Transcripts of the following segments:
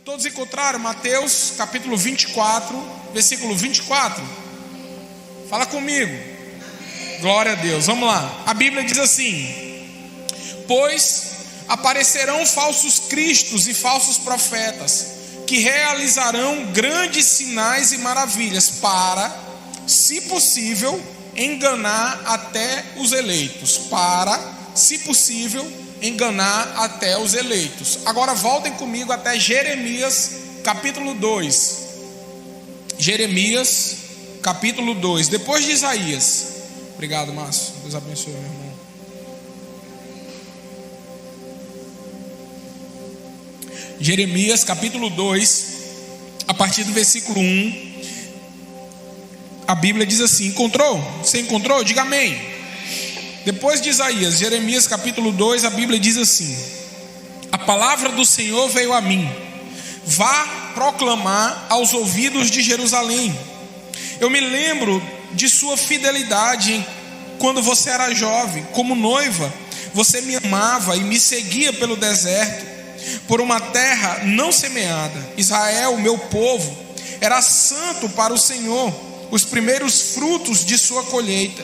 Todos encontraram Mateus capítulo 24, versículo 24? Fala comigo. Glória a Deus, vamos lá. A Bíblia diz assim: pois aparecerão falsos cristos e falsos profetas, que realizarão grandes sinais e maravilhas, para, se possível, enganar até os eleitos. Para, se possível, enganar até os eleitos. Agora voltem comigo até Jeremias capítulo 2. Jeremias capítulo 2, depois de Isaías. Obrigado, Márcio, Deus abençoe, meu irmão. Jeremias capítulo 2, a partir do versículo 1. A Bíblia diz assim: encontrou? Você encontrou? Diga amém. Depois de Isaías, Jeremias capítulo 2, a Bíblia diz assim: a palavra do Senhor veio a mim. Vá proclamar aos ouvidos de Jerusalém. Eu me lembro de sua fidelidade quando você era jovem. Como noiva, você me amava e me seguia pelo deserto, por uma terra não semeada. Israel, meu povo, era santo para o Senhor, os primeiros frutos de sua colheita.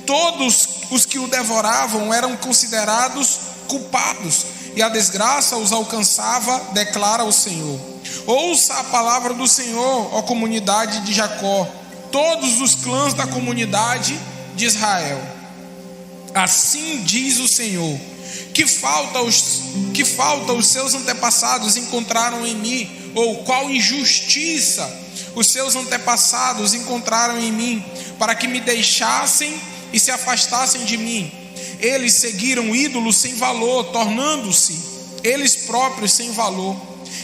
Todos os que o devoravam eram considerados culpados, e a desgraça os alcançava, declara o Senhor. Ouça a palavra do Senhor, ó comunidade de Jacó, todos os clãs da comunidade de Israel. Assim diz o Senhor: que falta os seus antepassados encontraram em mim? Ou qual injustiça os seus antepassados encontraram em mim, para que me deixassem e se afastassem de mim? Eles seguiram ídolos sem valor, tornando-se eles próprios sem valor.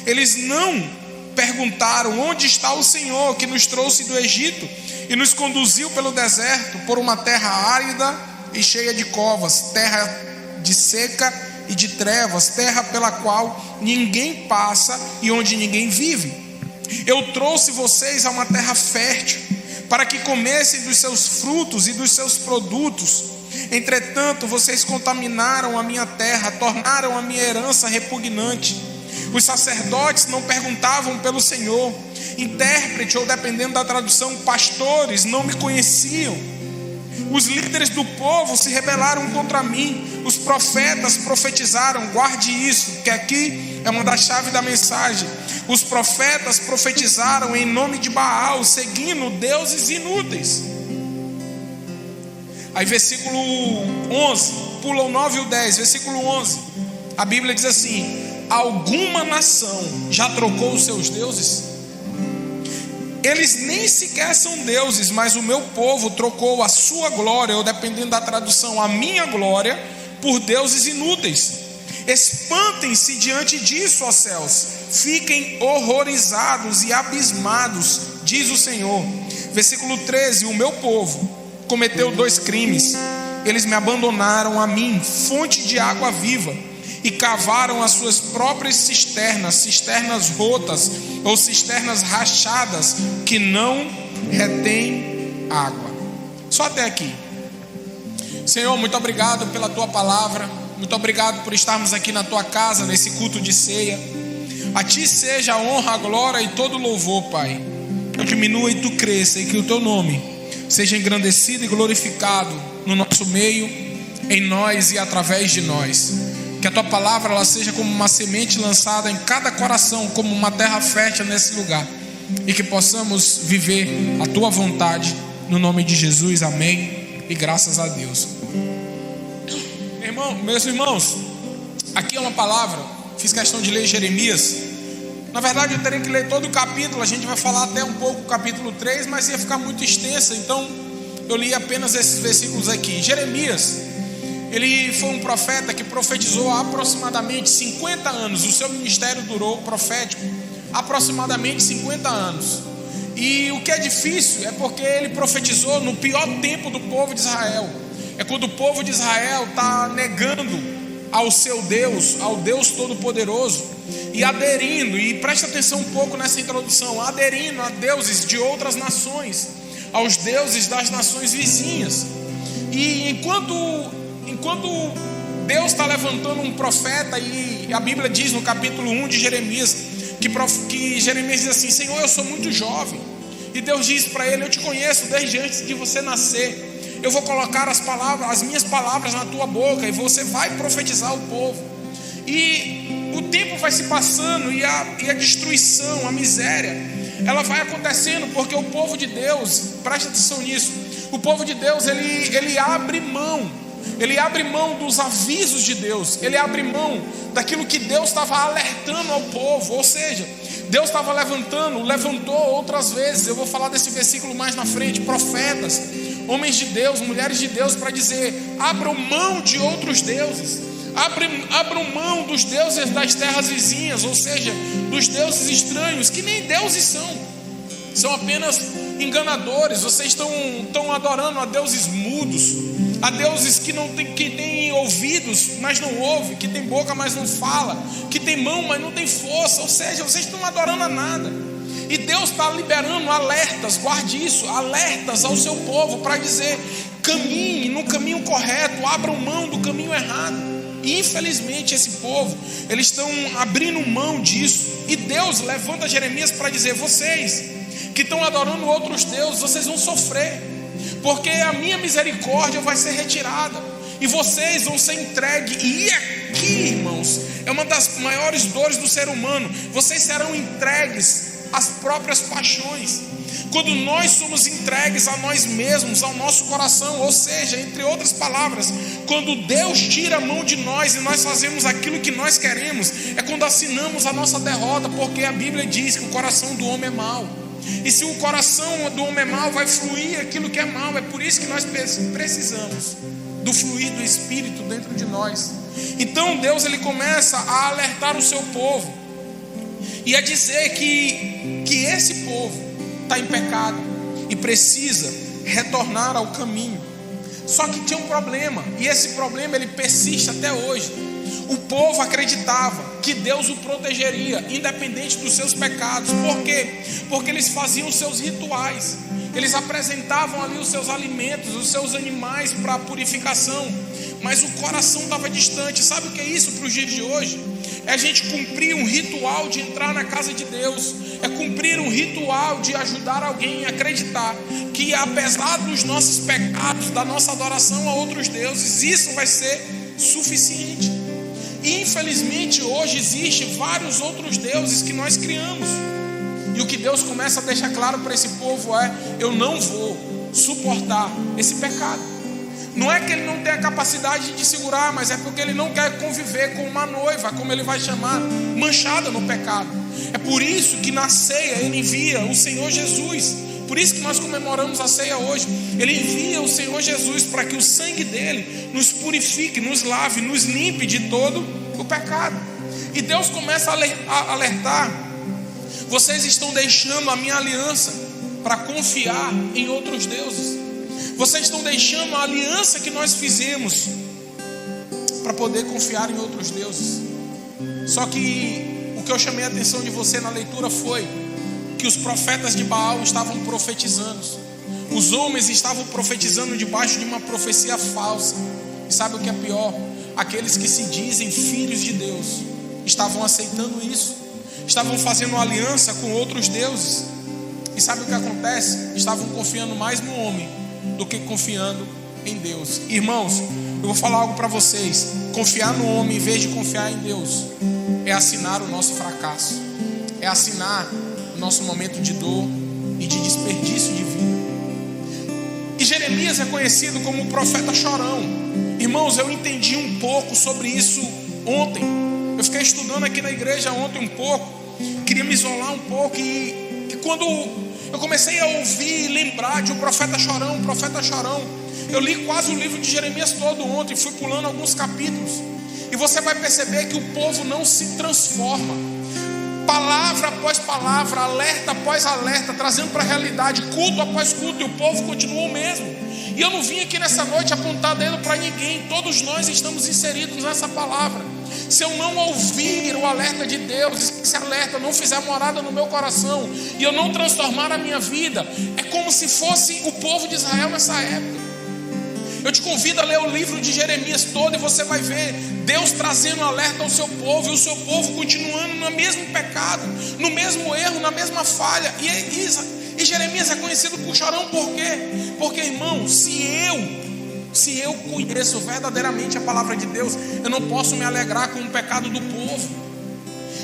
Eles não perguntaram: onde está o Senhor que nos trouxe do Egito e nos conduziu pelo deserto, por uma terra árida e cheia de covas, terra de seca e de trevas, terra pela qual ninguém passa e onde ninguém vive. Eu trouxe vocês a uma terra fértil, para que comessem dos seus frutos e dos seus produtos. Entretanto, vocês contaminaram a minha terra, tornaram a minha herança repugnante. Os sacerdotes não perguntavam pelo Senhor. Intérprete, ou dependendo da tradução, pastores, não me conheciam. Os líderes do povo se rebelaram contra mim. Os profetas profetizaram. Guarde isso, que aqui é uma das chaves da mensagem. Os profetas profetizaram em nome de Baal, seguindo deuses inúteis. Aí versículo 11, pula o 9 e o 10, versículo 11. A Bíblia diz assim: alguma nação já trocou os seus deuses? Eles nem sequer são deuses, mas o meu povo trocou a sua glória, ou dependendo da tradução, a minha glória, por deuses inúteis. Espantem-se diante disso, ó céus, fiquem horrorizados e abismados, diz o Senhor. Versículo 13: o meu povo cometeu 2 crimes. Eles me abandonaram a mim, fonte de água viva, e cavaram as suas próprias cisternas, cisternas rotas ou cisternas rachadas, que não retêm água. Só até aqui. Senhor, muito obrigado pela tua palavra. Muito obrigado por estarmos aqui na tua casa, nesse culto de ceia. A ti seja a honra, a glória e todo o louvor, Pai. Eu diminua e tu cresça, e que o teu nome seja engrandecido e glorificado no nosso meio, em nós e através de nós. Que a tua palavra ela seja como uma semente lançada em cada coração, como uma terra fértil nesse lugar, e que possamos viver a tua vontade, no nome de Jesus, amém, e graças a Deus. Meus irmãos, aqui é uma palavra, fiz questão de ler Jeremias. Na verdade eu teria que ler todo o capítulo, a gente vai falar até um pouco o capítulo 3, mas ia ficar muito extensa, então eu li apenas esses versículos aqui. Jeremias, ele foi um profeta que profetizou há aproximadamente 50 anos. O seu ministério durou, profético, aproximadamente 50 anos. E o que é difícil é porque ele profetizou no pior tempo do povo de Israel. É quando o povo de Israel está negando ao seu Deus, ao Deus Todo-Poderoso, e aderindo, e presta atenção um pouco nessa introdução, aderindo a deuses de outras nações, aos deuses das nações vizinhas. E enquanto Deus está levantando um profeta, e a Bíblia diz no capítulo 1 de Jeremias que Jeremias diz assim: Senhor, eu sou muito jovem. E Deus diz para ele: eu te conheço desde antes de você nascer. Eu vou colocar as minhas palavras na tua boca e você vai profetizar ao povo. E o tempo vai se passando e a destruição, a miséria, ela vai acontecendo, porque o povo de Deus, preste atenção nisso, o povo de Deus ele abre mão. Ele abre mão dos avisos de Deus. Ele abre mão daquilo que Deus estava alertando ao povo. Ou seja, Deus estava levantou outras vezes. Eu vou falar desse versículo mais na frente. Profetas, homens de Deus, mulheres de Deus, para dizer: abram mão de outros deuses. Abram mão dos deuses das terras vizinhas. Ou seja, dos deuses estranhos, que nem deuses são apenas enganadores. Vocês estão adorando a deuses mudos, a deuses que têm ouvidos, mas não ouvem, que tem boca, mas não fala, que tem mão, mas não tem força. Ou seja, vocês estão adorando a nada. E Deus está liberando alertas, guarde isso, alertas ao seu povo, para dizer: caminhe no caminho correto, abram mão do caminho errado. E infelizmente esse povo, eles estão abrindo mão disso. E Deus levanta Jeremias para dizer: vocês que estão adorando outros deuses, vocês vão sofrer, porque a minha misericórdia vai ser retirada e vocês vão ser entregues. E aqui, irmãos, é uma das maiores dores do ser humano: vocês serão entregues às próprias paixões. Quando nós somos entregues a nós mesmos, ao nosso coração, ou seja, entre outras palavras, quando Deus tira a mão de nós e nós fazemos aquilo que nós queremos, é quando assinamos a nossa derrota, porque a Bíblia diz que o coração do homem é mau. E se o coração do homem é mau, vai fluir aquilo que é mau. É por isso que nós precisamos do fluir do Espírito dentro de nós. Então Deus, ele começa a alertar o seu povo e a dizer que esse povo está em pecado e precisa retornar ao caminho. Só que tinha um problema, e esse problema ele persiste até hoje. O povo acreditava que Deus o protegeria, independente dos seus pecados. Por quê? Porque eles faziam os seus rituais. Eles apresentavam ali os seus alimentos, os seus animais para a purificação. Mas o coração estava distante. Sabe o que é isso para os dias de hoje? É a gente cumprir um ritual de entrar na casa de Deus. É cumprir um ritual de ajudar alguém a acreditar que, apesar dos nossos pecados, da nossa adoração a outros deuses, isso vai ser suficiente. E infelizmente hoje existem vários outros deuses que nós criamos. E o que Deus começa a deixar claro para esse povo é: eu não vou suportar esse pecado. Não é que ele não tem a capacidade de segurar, mas é porque ele não quer conviver com uma noiva, como ele vai chamar, manchada no pecado. É por isso que na ceia ele envia o Senhor Jesus. Por isso que nós comemoramos a ceia hoje. Ele envia o Senhor Jesus para que o sangue dele nos purifique, nos lave, nos limpe de todo o pecado. E Deus começa a alertar: vocês estão deixando a minha aliança para confiar em outros deuses. Vocês estão deixando a aliança que nós fizemos para poder confiar em outros deuses. Só que o que eu chamei a atenção de você na leitura foi que os profetas de Baal estavam profetizando. Os homens estavam profetizando debaixo de uma profecia falsa. E sabe o que é pior? Aqueles que se dizem filhos de Deus estavam aceitando isso. Estavam fazendo aliança com outros deuses. E sabe o que acontece? Estavam confiando mais no homem do que confiando em Deus. Irmãos, eu vou falar algo para vocês: confiar no homem em vez de confiar em Deus é assinar o nosso fracasso, é assinar o nosso momento de dor e de desperdício de vida. E Jeremias é conhecido como o profeta chorão. Irmãos, eu entendi um pouco sobre isso ontem. Eu fiquei estudando aqui na igreja ontem um pouco, queria me isolar um pouco, e quando eu comecei a ouvir e lembrar de um profeta chorão, eu li quase o livro de Jeremias todo ontem, fui pulando alguns capítulos, e você vai perceber que o povo não se transforma. Palavra após palavra, alerta após alerta, trazendo para a realidade, culto após culto, e o povo continua o mesmo. E eu não vim aqui nessa noite apontar dedo para ninguém, todos nós estamos inseridos nessa palavra. Se eu não ouvir o alerta de Deus, se esse alerta não fizer morada no meu coração e eu não transformar a minha vida, é como se fosse o povo de Israel nessa época. Eu te convido a ler o livro de Jeremias todo, e você vai ver Deus trazendo alerta ao seu povo, e o seu povo continuando no mesmo pecado, no mesmo erro, na mesma falha. E Jeremias é conhecido por chorão. Por quê? Porque, irmão, se eu conheço verdadeiramente a palavra de Deus, eu não posso me alegrar com o pecado do povo.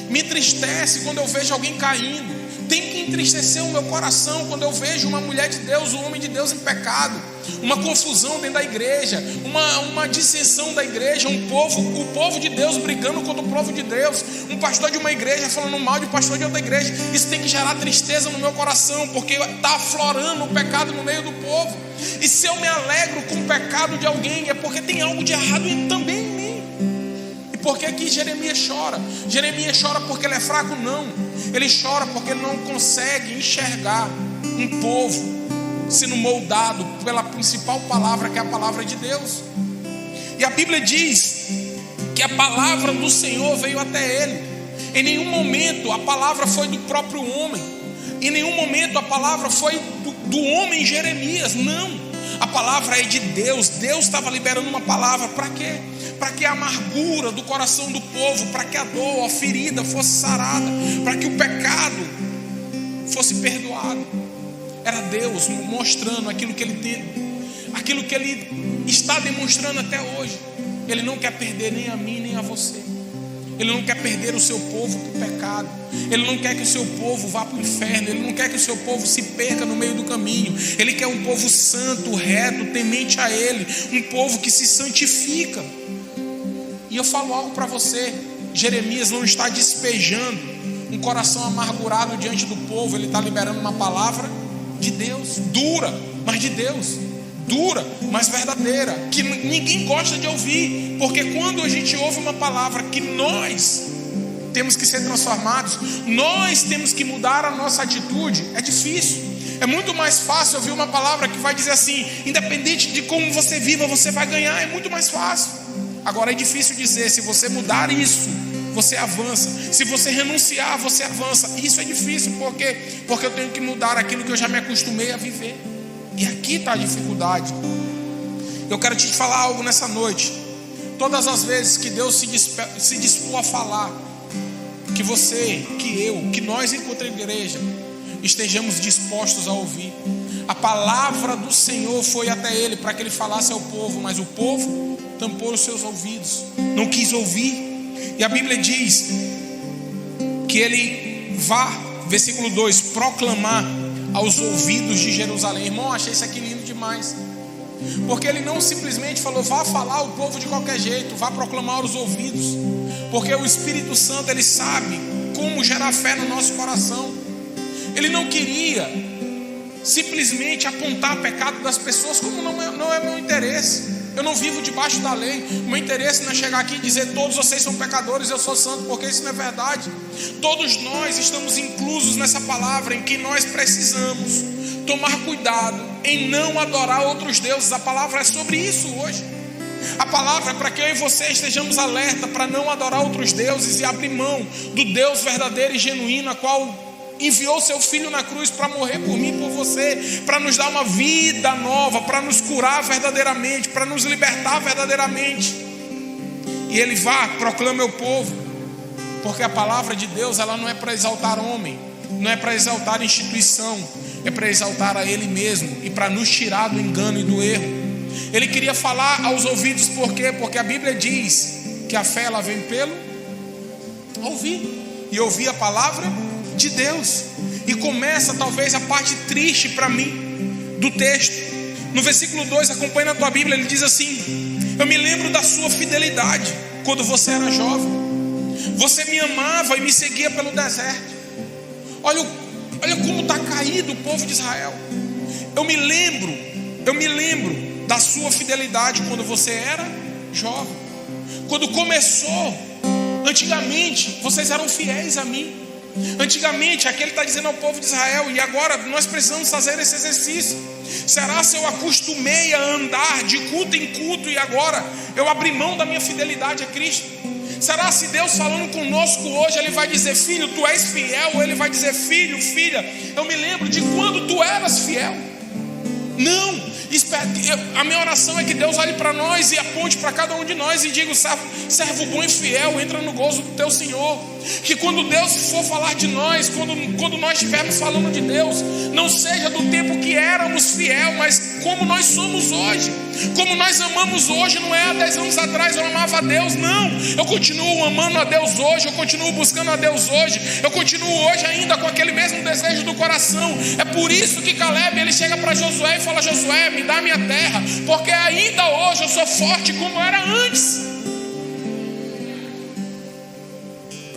Me entristece quando eu vejo alguém caindo. Tem que entristecer o meu coração quando eu vejo uma mulher de Deus, um homem de Deus em pecado, uma confusão dentro da igreja, uma dissensão da igreja, o povo de Deus brigando contra o povo de Deus, um pastor de uma igreja falando mal de um pastor de outra igreja. Isso tem que gerar tristeza no meu coração, porque está aflorando o pecado no meio do povo. E se eu me alegro com o pecado de alguém, é porque tem algo de errado também em mim. E por que que Jeremias chora? Jeremias chora porque ele é fraco? Não. Ele chora porque ele não consegue enxergar um povo sendo moldado pela principal palavra, que é a palavra de Deus. E a Bíblia diz que a palavra do Senhor veio até ele. Em nenhum momento a palavra foi do próprio homem. Em nenhum momento a palavra foi do homem Jeremias. Não, a palavra é de Deus. Deus estava liberando uma palavra. Para quê? Para que a amargura do coração do povo, para que a dor, a ferida fosse sarada, para que o pecado fosse perdoado. Era Deus mostrando aquilo que Ele tem, aquilo que Ele está demonstrando até hoje. Ele não quer perder nem a mim nem a você. Ele não quer perder o seu povo para o pecado. Ele não quer que o seu povo vá para o inferno. Ele não quer que o seu povo se perca no meio do caminho. Ele quer um povo santo, reto, temente a Ele, um povo que se santifica. E eu falo algo para você: Jeremias não está despejando um coração amargurado diante do povo. Ele está liberando uma palavra de Deus, dura, mas de Deus, dura, mas verdadeira, que ninguém gosta de ouvir. Porque quando a gente ouve uma palavra que nós temos que ser transformados, nós temos que mudar a nossa atitude, é difícil. É muito mais fácil ouvir uma palavra que vai dizer assim: independente de como você viva, você vai ganhar. É muito mais fácil. Agora é difícil dizer: se você mudar isso, você avança. Se você renunciar, você avança. Isso é difícil, porque eu tenho que mudar aquilo que eu já me acostumei a viver. E aqui está a dificuldade. Eu quero te falar algo nessa noite. Todas as vezes que Deus se dispor a falar, que você, que eu, que nós enquanto igreja estejamos dispostos a ouvir. A palavra do Senhor foi até ele para que ele falasse ao povo, mas o povo tampou os seus ouvidos, não quis ouvir. E a Bíblia diz que ele vá, versículo 2, proclamar aos ouvidos de Jerusalém. Irmão, achei isso aqui lindo demais. Porque ele não simplesmente falou: vá falar ao povo de qualquer jeito, vá proclamar aos ouvidos. Porque o Espírito Santo, ele sabe como gerar fé no nosso coração. Ele não queria simplesmente apontar o pecado das pessoas, como não é meu interesse. Eu não vivo debaixo da lei. O meu interesse não é chegar aqui e dizer: todos vocês são pecadores, eu sou santo, porque isso não é verdade. Todos nós estamos inclusos nessa palavra, em que nós precisamos tomar cuidado em não adorar outros deuses. A palavra é sobre isso hoje. A palavra é para que eu e você estejamos alerta para não adorar outros deuses e abrir mão do Deus verdadeiro e genuíno, a qual enviou seu filho na cruz para morrer por mim e por você, para nos dar uma vida nova, para nos curar verdadeiramente, para nos libertar verdadeiramente. E ele vá, proclame ao povo, porque a palavra de Deus, ela não é para exaltar homem, não é para exaltar instituição, é para exaltar a Ele mesmo e para nos tirar do engano e do erro. Ele queria falar aos ouvidos, por quê? Porque a Bíblia diz que a fé, ela vem pelo ouvir, e ouvir a palavra de Deus. E começa talvez a parte triste para mim do texto. No versículo 2, acompanha na tua Bíblia, ele diz assim: eu me lembro da sua fidelidade quando você era jovem. Você me amava e me seguia pelo deserto. Olha como está caído o povo de Israel. Eu me lembro da sua fidelidade quando você era jovem. Quando começou, antigamente vocês eram fiéis a mim. Antigamente, aqui ele está dizendo ao povo de Israel, e agora nós precisamos fazer esse exercício. Será se eu acostumei a andar de culto em culto e agora eu abri mão da minha fidelidade a Cristo? Será se Deus falando conosco hoje, Ele vai dizer: filho, tu és fiel? Ou Ele vai dizer: filho, filha, eu me lembro de quando tu eras fiel? Não, A minha oração é que Deus olhe para nós e aponte para cada um de nós e diga: servo bom e fiel, entra no gozo do teu Senhor. Que quando Deus for falar de nós, quando nós estivermos falando de Deus, não seja do tempo que éramos fiel, mas como nós somos hoje. Como nós amamos hoje, não é há 10 anos atrás eu amava a Deus, não. Eu continuo amando a Deus hoje, eu continuo buscando a Deus hoje, eu continuo hoje ainda com aquele mesmo desejo do coração. É por isso que Caleb, ele chega para Josué e fala: Josué, me dá a minha terra, porque ainda hoje eu sou forte como era antes.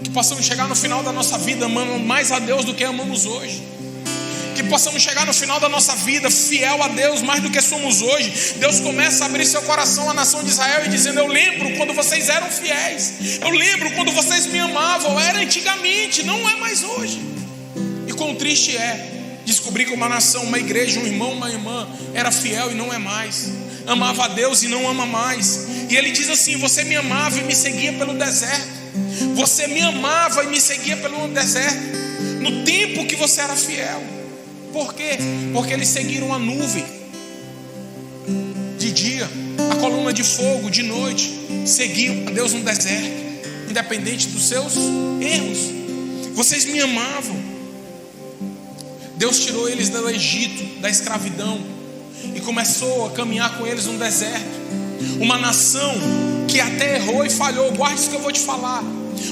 Que possamos chegar no final da nossa vida amando mais a Deus do que amamos hoje. Que possamos chegar no final da nossa vida fiel a Deus mais do que somos hoje. Deus começa a abrir seu coração à nação de Israel e dizendo: eu lembro quando vocês eram fiéis, eu lembro quando vocês me amavam. Era antigamente, não é mais hoje. E quão triste é descobrir que uma nação, uma igreja, um irmão, uma irmã era fiel e não é mais, amava a Deus e não ama mais. E ele diz assim: você me amava e me seguia pelo deserto, você me amava e me seguia pelo deserto, no tempo que você era fiel. Por quê? Porque eles seguiram a nuvem de dia, a coluna de fogo de noite. Seguiam a Deus no deserto, independente dos seus erros. Vocês me amavam. Deus tirou eles do Egito, da escravidão, e começou a caminhar com eles no deserto. Uma nação que até errou e falhou. Guarde isso que eu vou te falar.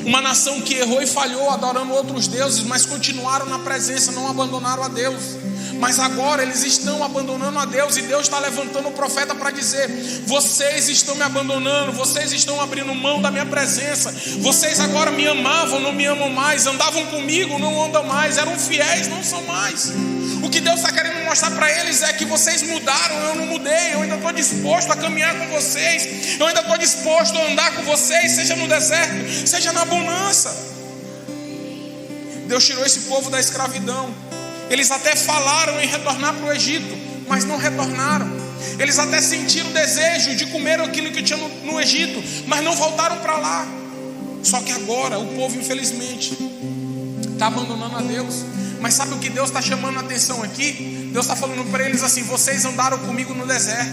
Uma nação que errou e falhou adorando outros deuses, mas continuaram na presença, não abandonaram a Deus. Mas agora eles estão abandonando a Deus, e Deus está levantando o profeta para dizer: vocês estão me abandonando, vocês estão abrindo mão da minha presença. Vocês agora me amavam, não me amam mais, andavam comigo, não andam mais, eram fiéis, não são mais. O que Deus está querendo mostrar para eles é que vocês mudaram, eu não mudei. Eu ainda estou disposto a caminhar com vocês, eu ainda estou disposto a andar com vocês, seja no deserto, seja na bonança. Deus tirou esse povo da escravidão. Eles até falaram em retornar para o Egito, mas não retornaram. Eles até sentiram o desejo de comer aquilo que tinha no Egito, mas não voltaram para lá. Só que agora o povo, infelizmente, está abandonando a Deus. Mas sabe o que Deus está chamando a atenção aqui? Deus está falando para eles assim: vocês andaram comigo no deserto,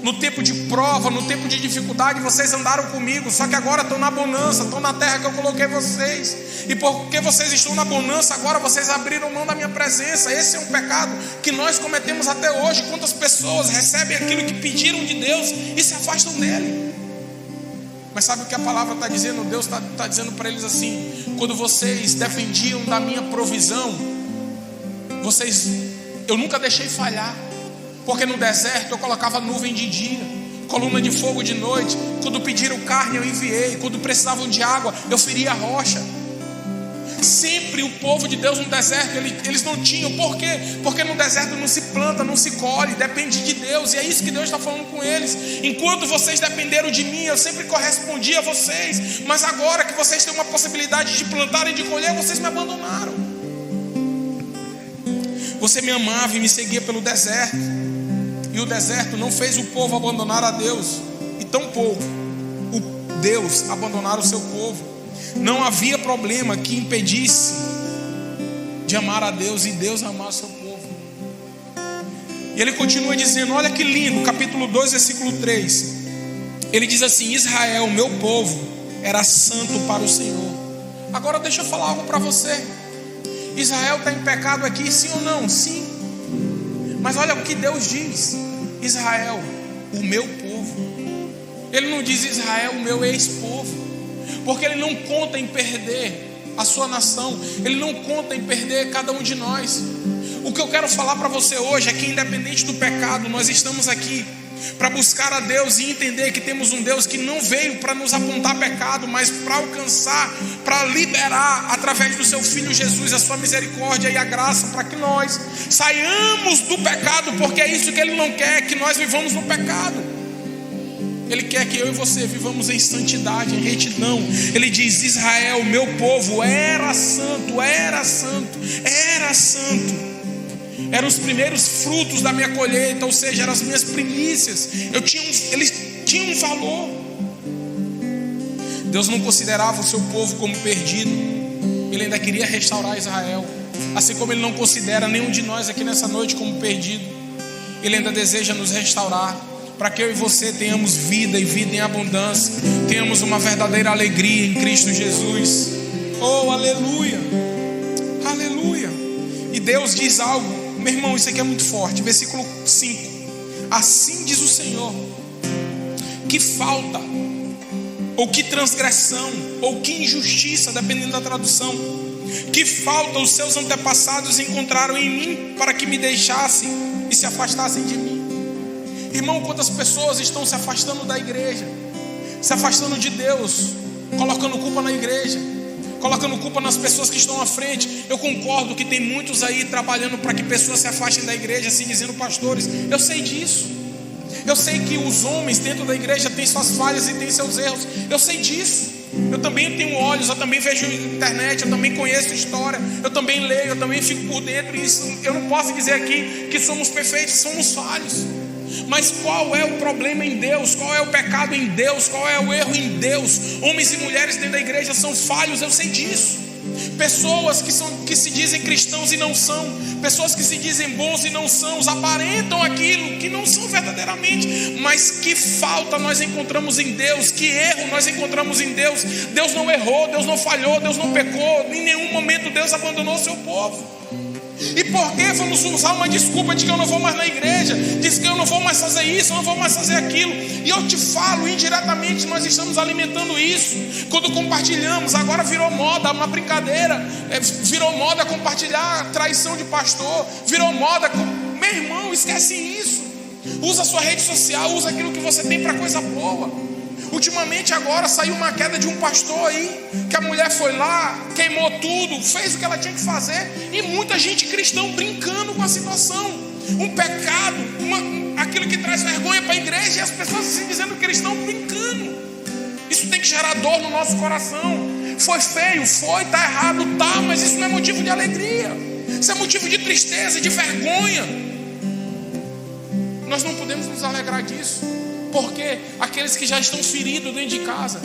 no tempo de prova, no tempo de dificuldade, vocês andaram comigo. Só que agora estão na bonança, estão na terra que eu coloquei vocês. E porque vocês estão na bonança, agora vocês abriram mão da minha presença. Esse é um pecado que nós cometemos até hoje. Quantas pessoas recebem aquilo que pediram de Deus e se afastam dele? Mas sabe o que a palavra está dizendo? Deus está dizendo para eles assim: quando vocês dependiam da minha provisão, eu nunca deixei falhar. Porque no deserto eu colocava nuvem de dia, coluna de fogo de noite. Quando pediram carne eu enviei, quando precisavam de água eu feria a rocha. Sempre o povo de Deus no deserto, eles não tinham. Por quê? Porque no deserto não se planta, não se colhe, depende de Deus. E é isso que Deus está falando com eles: enquanto vocês dependeram de mim, eu sempre correspondi a vocês. Mas agora que vocês têm uma possibilidade de plantar e de colher, vocês me abandonaram. Você me amava e me seguia pelo deserto, e o deserto não fez o povo abandonar a Deus, e tampouco o Deus abandonar o seu povo. Não havia problema que impedisse de amar a Deus e Deus amar o seu povo. E ele continua dizendo, olha que lindo, capítulo 2, versículo 3. Ele diz assim: Israel, meu povo, era santo para o Senhor. Agora deixa eu falar algo para você. Israel está em pecado aqui, sim ou não? Sim. Mas olha o que Deus diz: Israel, o meu povo. Ele não diz Israel, o meu ex-povo, porque ele não conta em perder a sua nação, ele não conta em perder cada um de nós. O que eu quero falar para você hoje é que, independente do pecado, nós estamos aqui para buscar a Deus e entender que temos um Deus que não veio para nos apontar pecado, mas para alcançar, para liberar através do seu Filho Jesus a sua misericórdia e a graça, para que nós saiamos do pecado, porque é isso que Ele não quer, que nós vivamos no pecado. Ele quer que eu e você vivamos em santidade, em retidão. Ele diz: Israel, meu povo, era santo, era santo, era santo. Eram os primeiros frutos da minha colheita, ou seja, eram as minhas primícias. Eles tinham um valor. Deus não considerava o seu povo como perdido. Ele ainda queria restaurar Israel, assim como Ele não considera nenhum de nós aqui nessa noite como perdido. Ele ainda deseja nos restaurar, para que eu e você tenhamos vida e vida em abundância, tenhamos uma verdadeira alegria em Cristo Jesus. Oh, aleluia, aleluia. E Deus diz algo, meu irmão, isso aqui é muito forte, versículo 5: assim diz o Senhor, que falta, ou que transgressão, ou que injustiça, dependendo da tradução, que falta os seus antepassados encontraram em mim, para que me deixassem e se afastassem de mim. Irmão, quantas pessoas estão se afastando da igreja, se afastando de Deus, colocando culpa na igreja, colocando culpa nas pessoas que estão à frente. Eu concordo que tem muitos aí trabalhando para que pessoas se afastem da igreja, se dizendo pastores. Eu sei disso. Eu sei que os homens dentro da igreja têm suas falhas e têm seus erros. Eu sei disso. Eu também tenho olhos, eu também vejo internet, eu também conheço história, eu também leio, eu também fico por dentro. E isso, eu não posso dizer aqui que somos perfeitos, somos falhos. Mas qual é o problema em Deus? Qual é o pecado em Deus? Qual é o erro em Deus? Homens e mulheres dentro da igreja são falhos, eu sei disso. Pessoas que se dizem cristãos e não são, pessoas que se dizem bons e não são, aparentam aquilo que não são verdadeiramente. Mas que falta nós encontramos em Deus, que erro nós encontramos em Deus. Deus não errou, Deus não falhou, Deus não pecou, em nenhum momento Deus abandonou o seu povo. E por que vamos usar uma desculpa de que eu não vou mais na igreja, diz que eu não vou mais fazer isso, eu não vou mais fazer aquilo? E eu te falo, indiretamente nós estamos alimentando isso. Quando compartilhamos, agora virou moda, uma brincadeira, virou moda compartilhar traição de pastor, virou moda, meu irmão, esquece isso. Usa a sua rede social, usa aquilo que você tem para coisa boa. Ultimamente agora saiu uma queda de um pastor aí, que a mulher foi lá, queimou tudo, fez o que ela tinha que fazer, e muita gente cristã brincando com a situação. Um pecado, aquilo que traz vergonha para a igreja, e as pessoas se dizendo cristão brincando. Isso tem que gerar dor no nosso coração. Foi feio, foi, está errado, tá, mas isso não é motivo de alegria, isso é motivo de tristeza, de vergonha. Nós não podemos nos alegrar disso, porque aqueles que já estão feridos dentro de casa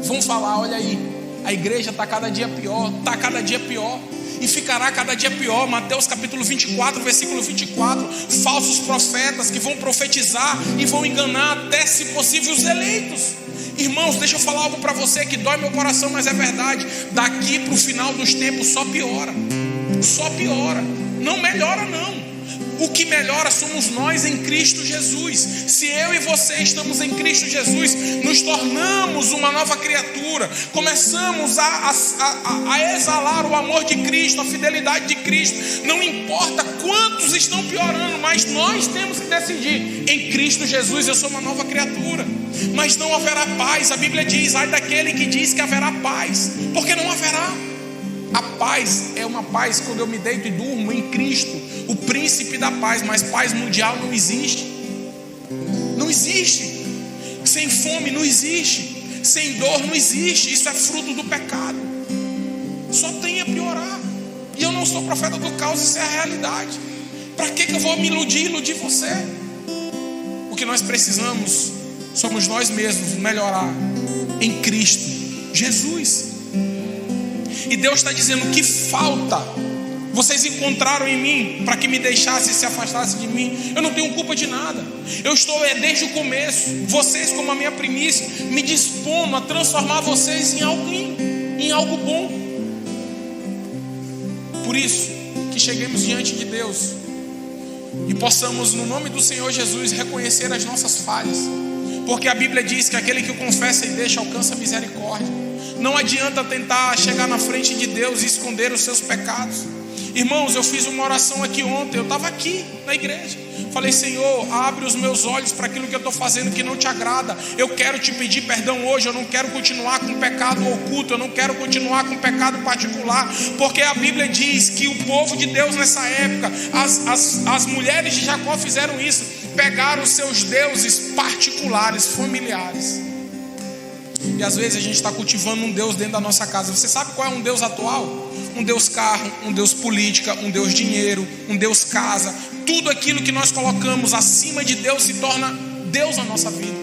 vão falar: olha aí, a igreja está cada dia pior, está cada dia pior, e ficará cada dia pior. Mateus capítulo 24, versículo 24. Falsos profetas que vão profetizar e vão enganar até, se possível, os eleitos. Irmãos, deixa eu falar algo para você que dói meu coração, mas é verdade. Daqui para o final dos tempos só piora, só piora, não melhora não. O que melhora somos nós em Cristo Jesus. Se eu e você estamos em Cristo Jesus, nos tornamos uma nova criatura, começamos a exalar o amor de Cristo, a fidelidade de Cristo. Não importa quantos estão piorando, mas nós temos que decidir: em Cristo Jesus eu sou uma nova criatura. Mas não haverá paz. A Bíblia diz: ai daquele que diz que haverá paz, porque não haverá. A paz é uma paz quando eu me deito e durmo em Cristo, o príncipe da paz. Mas paz mundial não existe. Não existe. Sem fome não existe. Sem dor não existe. Isso é fruto do pecado. Só tem a piorar. E eu não sou profeta do caos, isso é a realidade. Para que eu vou me iludir você? O que nós precisamos somos nós mesmos, melhorar em Cristo Jesus. E Deus está dizendo: que falta vocês encontraram em mim para que me deixassem e se afastassem de mim? Eu não tenho culpa de nada. Eu estou desde o começo, vocês como a minha primícia, me dispondo a transformar vocês em algo bom. Por isso que cheguemos diante de Deus e possamos, no nome do Senhor Jesus, reconhecer as nossas falhas, porque a Bíblia diz que aquele que o confessa e deixa alcança misericórdia. Não adianta tentar chegar na frente de Deus e esconder os seus pecados. Irmãos, eu fiz uma oração aqui ontem. Eu estava aqui na igreja. Falei: Senhor, abre os meus olhos para aquilo que eu estou fazendo que não te agrada. Eu quero te pedir perdão hoje. Eu não quero continuar com pecado oculto. Eu não quero continuar com pecado particular. Porque a Bíblia diz que o povo de Deus nessa época, as mulheres de Jacó fizeram isso. Pegaram os seus deuses particulares, familiares. E às vezes a gente está cultivando um Deus dentro da nossa casa. Você sabe qual é um Deus atual? Um Deus carro, um Deus política, um Deus dinheiro, um Deus casa. Tudo aquilo que nós colocamos acima de Deus se torna Deus na nossa vida.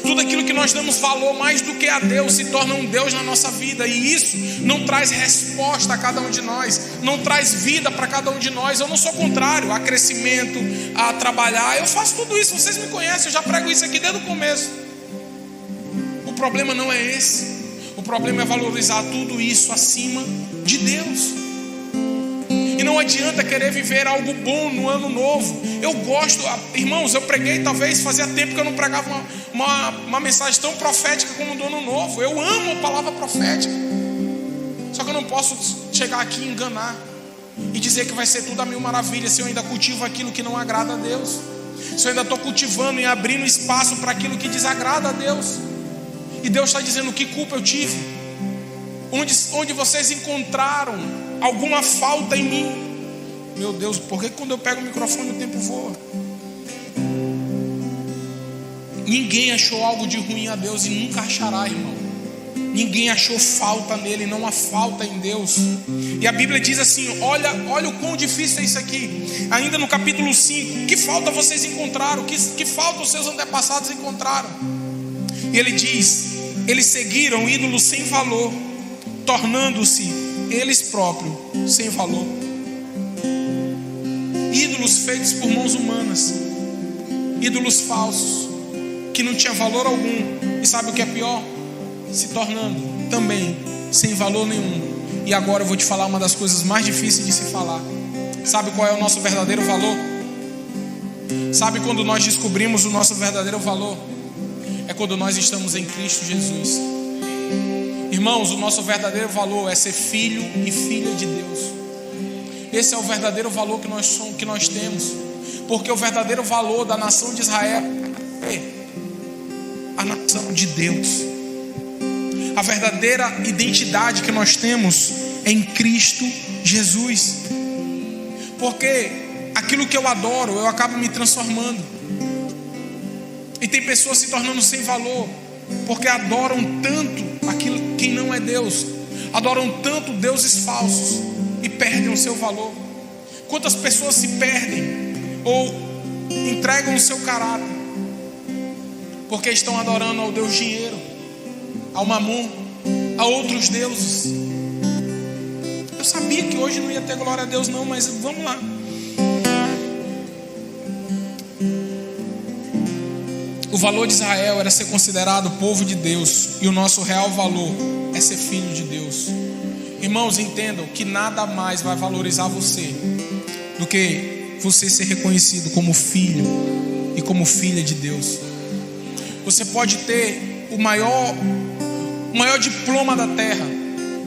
Tudo aquilo que nós damos valor mais do que a Deus se torna um Deus na nossa vida. E isso não traz resposta a cada um de nós, não traz vida para cada um de nós. Eu não sou contrário a crescimento, a trabalhar. Eu faço tudo isso, vocês me conhecem, eu já prego isso aqui desde o começo. O problema não é esse. O problema é valorizar tudo isso acima de Deus. E não adianta querer viver algo bom no ano novo. Eu gosto, irmãos, eu preguei, talvez fazia tempo que eu não pregava uma mensagem tão profética como do ano novo. Eu amo a palavra profética. Só que eu não posso chegar aqui e enganar e dizer que vai ser tudo a mil maravilhas se eu ainda cultivo aquilo que não agrada a Deus, se eu ainda estou cultivando e abrindo espaço para aquilo que desagrada a Deus. E Deus está dizendo: que culpa eu tive? Onde vocês encontraram alguma falta em mim? Meu Deus, por que quando eu pego o microfone o tempo voa? Ninguém achou algo de ruim a Deus e nunca achará, irmão. Ninguém achou falta nele, não há falta em Deus. E a Bíblia diz assim: olha o quão difícil é isso aqui. Ainda no capítulo 5, que falta vocês encontraram? Que falta os seus antepassados encontraram? E ele diz: eles seguiram ídolos sem valor, tornando-se eles próprios sem valor. Ídolos feitos por mãos humanas, ídolos falsos, que não tinha valor algum. E sabe o que é pior? Se tornando também sem valor nenhum. E agora eu vou te falar uma das coisas mais difíceis de se falar. Sabe qual é o nosso verdadeiro valor? Sabe quando nós descobrimos o nosso verdadeiro valor? É quando nós estamos em Cristo Jesus. Irmãos, o nosso verdadeiro valor é ser filho e filha de Deus. Esse é o verdadeiro valor que nós temos. Porque o verdadeiro valor da nação de Israel é a nação de Deus. A verdadeira identidade que nós temos é em Cristo Jesus. Porque aquilo que eu adoro, eu acabo me transformando. E tem pessoas se tornando sem valor porque adoram tanto aquilo quem não é Deus, adoram tanto deuses falsos e perdem o seu valor. Quantas pessoas se perdem ou entregam o seu caráter porque estão adorando ao Deus dinheiro, ao Mamon, a outros deuses. Eu sabia que hoje não ia ter glória a Deus não, mas vamos lá. O valor de Israel era ser considerado povo de Deus, e o nosso real valor é ser filho de Deus. Irmãos, entendam que nada mais vai valorizar você do que você ser reconhecido como filho e como filha de Deus. Você pode ter o maior diploma da terra,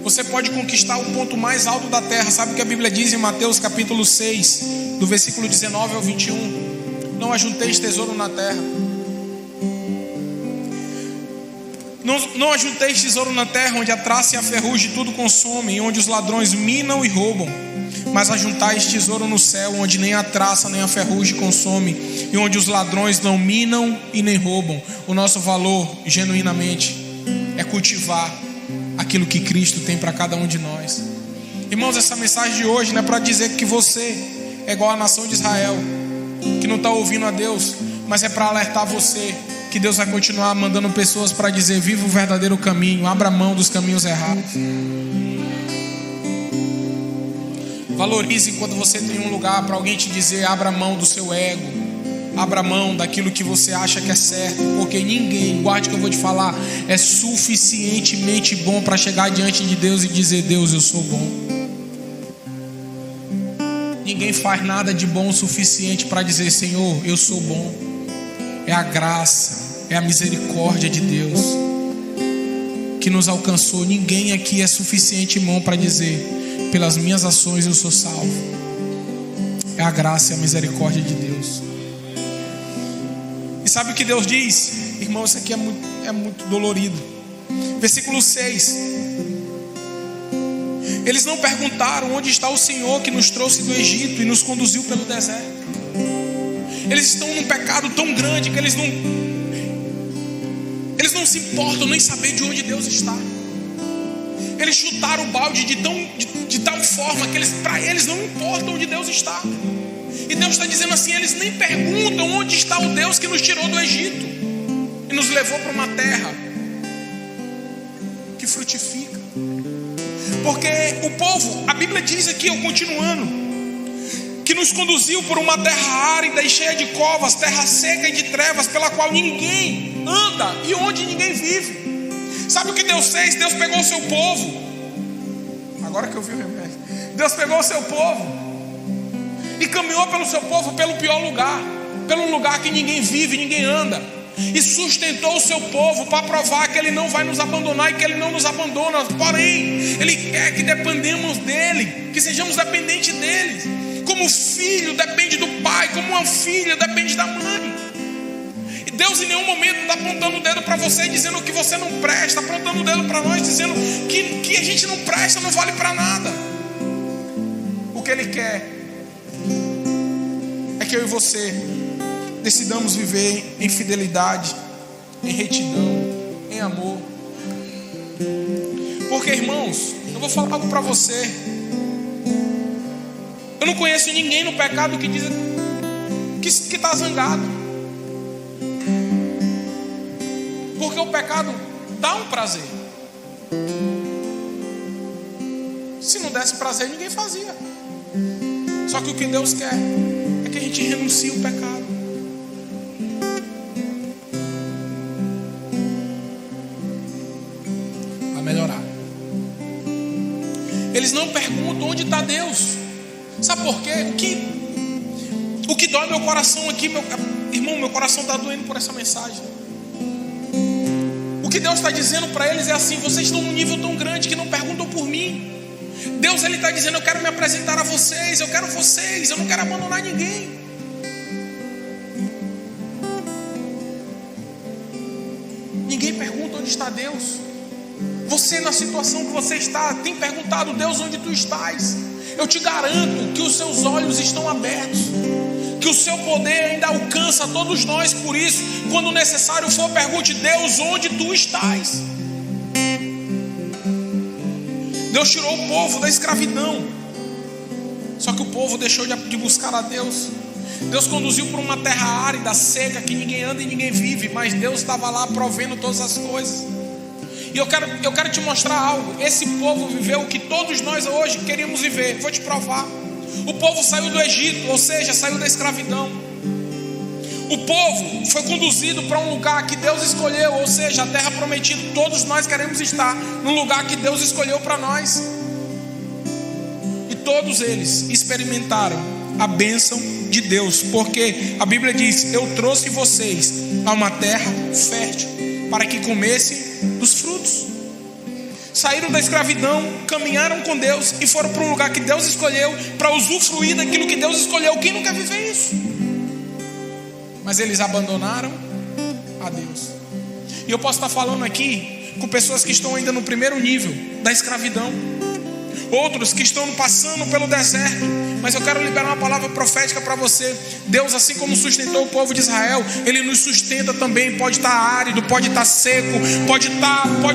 você pode conquistar o ponto mais alto da terra. Sabe o que a Bíblia diz em Mateus capítulo 6, do versículo 19 ao 21? Não ajunteis tesouro na terra. Não ajunteis tesouro na terra, onde a traça e a ferrugem tudo consomem, e onde os ladrões minam e roubam. Mas ajuntais tesouro no céu, onde nem a traça nem a ferrugem consomem, e onde os ladrões não minam e nem roubam. O nosso valor, genuinamente, é cultivar aquilo que Cristo tem para cada um de nós. Irmãos, essa mensagem de hoje não é para dizer que você é igual à nação de Israel, que não está ouvindo a Deus, mas é para alertar você que Deus vai continuar mandando pessoas para dizer: viva o verdadeiro caminho, abra mão dos caminhos errados. Valorize quando você tem um lugar para alguém te dizer: abra mão do seu ego, abra mão daquilo que você acha que é certo, porque ninguém, guarde que eu vou te falar, é suficientemente bom para chegar diante de Deus e dizer: Deus, eu sou bom. Ninguém faz nada de bom o suficiente para dizer: Senhor, eu sou bom. É a graça, é a misericórdia de Deus que nos alcançou. Ninguém aqui é suficiente bom para dizer: pelas minhas ações eu sou salvo. É a graça e a misericórdia de Deus. E sabe o que Deus diz? Irmão, isso aqui é muito dolorido. Versículo 6. Eles não perguntaram: onde está o Senhor que nos trouxe do Egito e nos conduziu pelo deserto? Eles estão num pecado tão grande que eles não se importam nem saber de onde Deus está. Eles chutaram o balde de tal forma que para eles não importa onde Deus está. E Deus está dizendo assim: eles nem perguntam onde está o Deus que nos tirou do Egito e e nos levou para uma terra que frutifica. Porque o povo, a Bíblia diz aqui, eu continuando, que nos conduziu por uma terra árida e cheia de covas, terra seca e de trevas, pela qual ninguém anda e onde ninguém vive. Sabe o que Deus fez? Deus pegou o seu povo. Agora que eu vi o remédio. Deus pegou o seu povo e caminhou pelo seu povo pelo pior lugar, pelo lugar que ninguém vive, ninguém anda, e sustentou o seu povo para provar que Ele não vai nos abandonar e que Ele não nos abandona. Porém, Ele quer que dependemos dEle, que sejamos dependentes dEle. Como o filho depende do pai, como uma filha depende da mãe. E Deus em nenhum momento está apontando o dedo para você, dizendo que você não presta, apontando o dedo para nós, dizendo que a gente não presta, não vale para nada. O que Ele quer é que eu e você decidamos viver em fidelidade, em retidão, em amor. Porque, irmãos, eu vou falar algo para você. Eu não conheço ninguém no pecado que diz que está zangado. Porque o pecado dá um prazer. Se não desse prazer, ninguém fazia. Só que o que Deus quer é que a gente renuncie o pecado. Vai melhorar. Eles não perguntam onde está Deus. Sabe por quê? O que dói meu coração aqui, irmão, meu coração está doendo por essa mensagem. O que Deus está dizendo para eles é assim: vocês estão num nível tão grande que não perguntam por mim. Deus, Ele está dizendo: eu quero me apresentar a vocês, eu quero vocês, eu não quero abandonar ninguém. Ninguém pergunta onde está Deus. Você, na situação que você está, tem perguntado: Deus, onde tu estás? Eu te garanto que os seus olhos estão abertos, que o seu poder ainda alcança todos nós. Por isso, quando necessário for, pergunte: Deus, onde tu estás? Deus tirou o povo da escravidão, só que o povo deixou de buscar a Deus. Deus conduziu por uma terra árida, seca, que ninguém anda e ninguém vive, mas Deus estava lá provendo todas as coisas. E eu quero te mostrar algo. Esse povo viveu o que todos nós hoje queríamos viver. Vou te provar. O povo saiu do Egito, ou seja, saiu da escravidão. O povo foi conduzido para um lugar que Deus escolheu, ou seja, a terra prometida. Todos nós queremos estar no lugar que Deus escolheu para nós. E todos eles experimentaram a bênção de Deus, porque a Bíblia diz: eu trouxe vocês a uma terra fértil, para que comessem dos frutos. Saíram da escravidão, caminharam com Deus e foram para um lugar que Deus escolheu para usufruir daquilo que Deus escolheu. Quem não quer viver isso? Mas eles abandonaram a Deus. E eu posso estar falando aqui com pessoas que estão ainda no primeiro nível da escravidão, outros que estão passando pelo deserto. Mas eu quero liberar uma palavra profética para você. Deus, assim como sustentou o povo de Israel, Ele nos sustenta também. Pode estar árido, pode estar seco, pode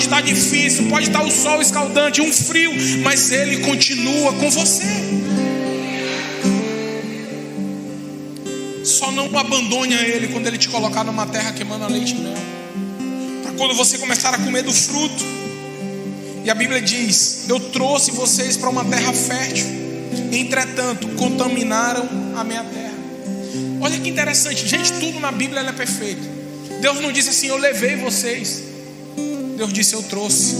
estar difícil, pode estar o sol escaldante, um frio, mas Ele continua com você. Só não abandone a Ele quando Ele te colocar numa terra que emana leite e mel, para quando você começar a comer do fruto. E a Bíblia diz: eu trouxe vocês para uma terra fértil, entretanto contaminaram a minha terra. Olha que interessante, gente, tudo na Bíblia é perfeito. Deus não disse assim: eu levei vocês. Deus disse: eu trouxe.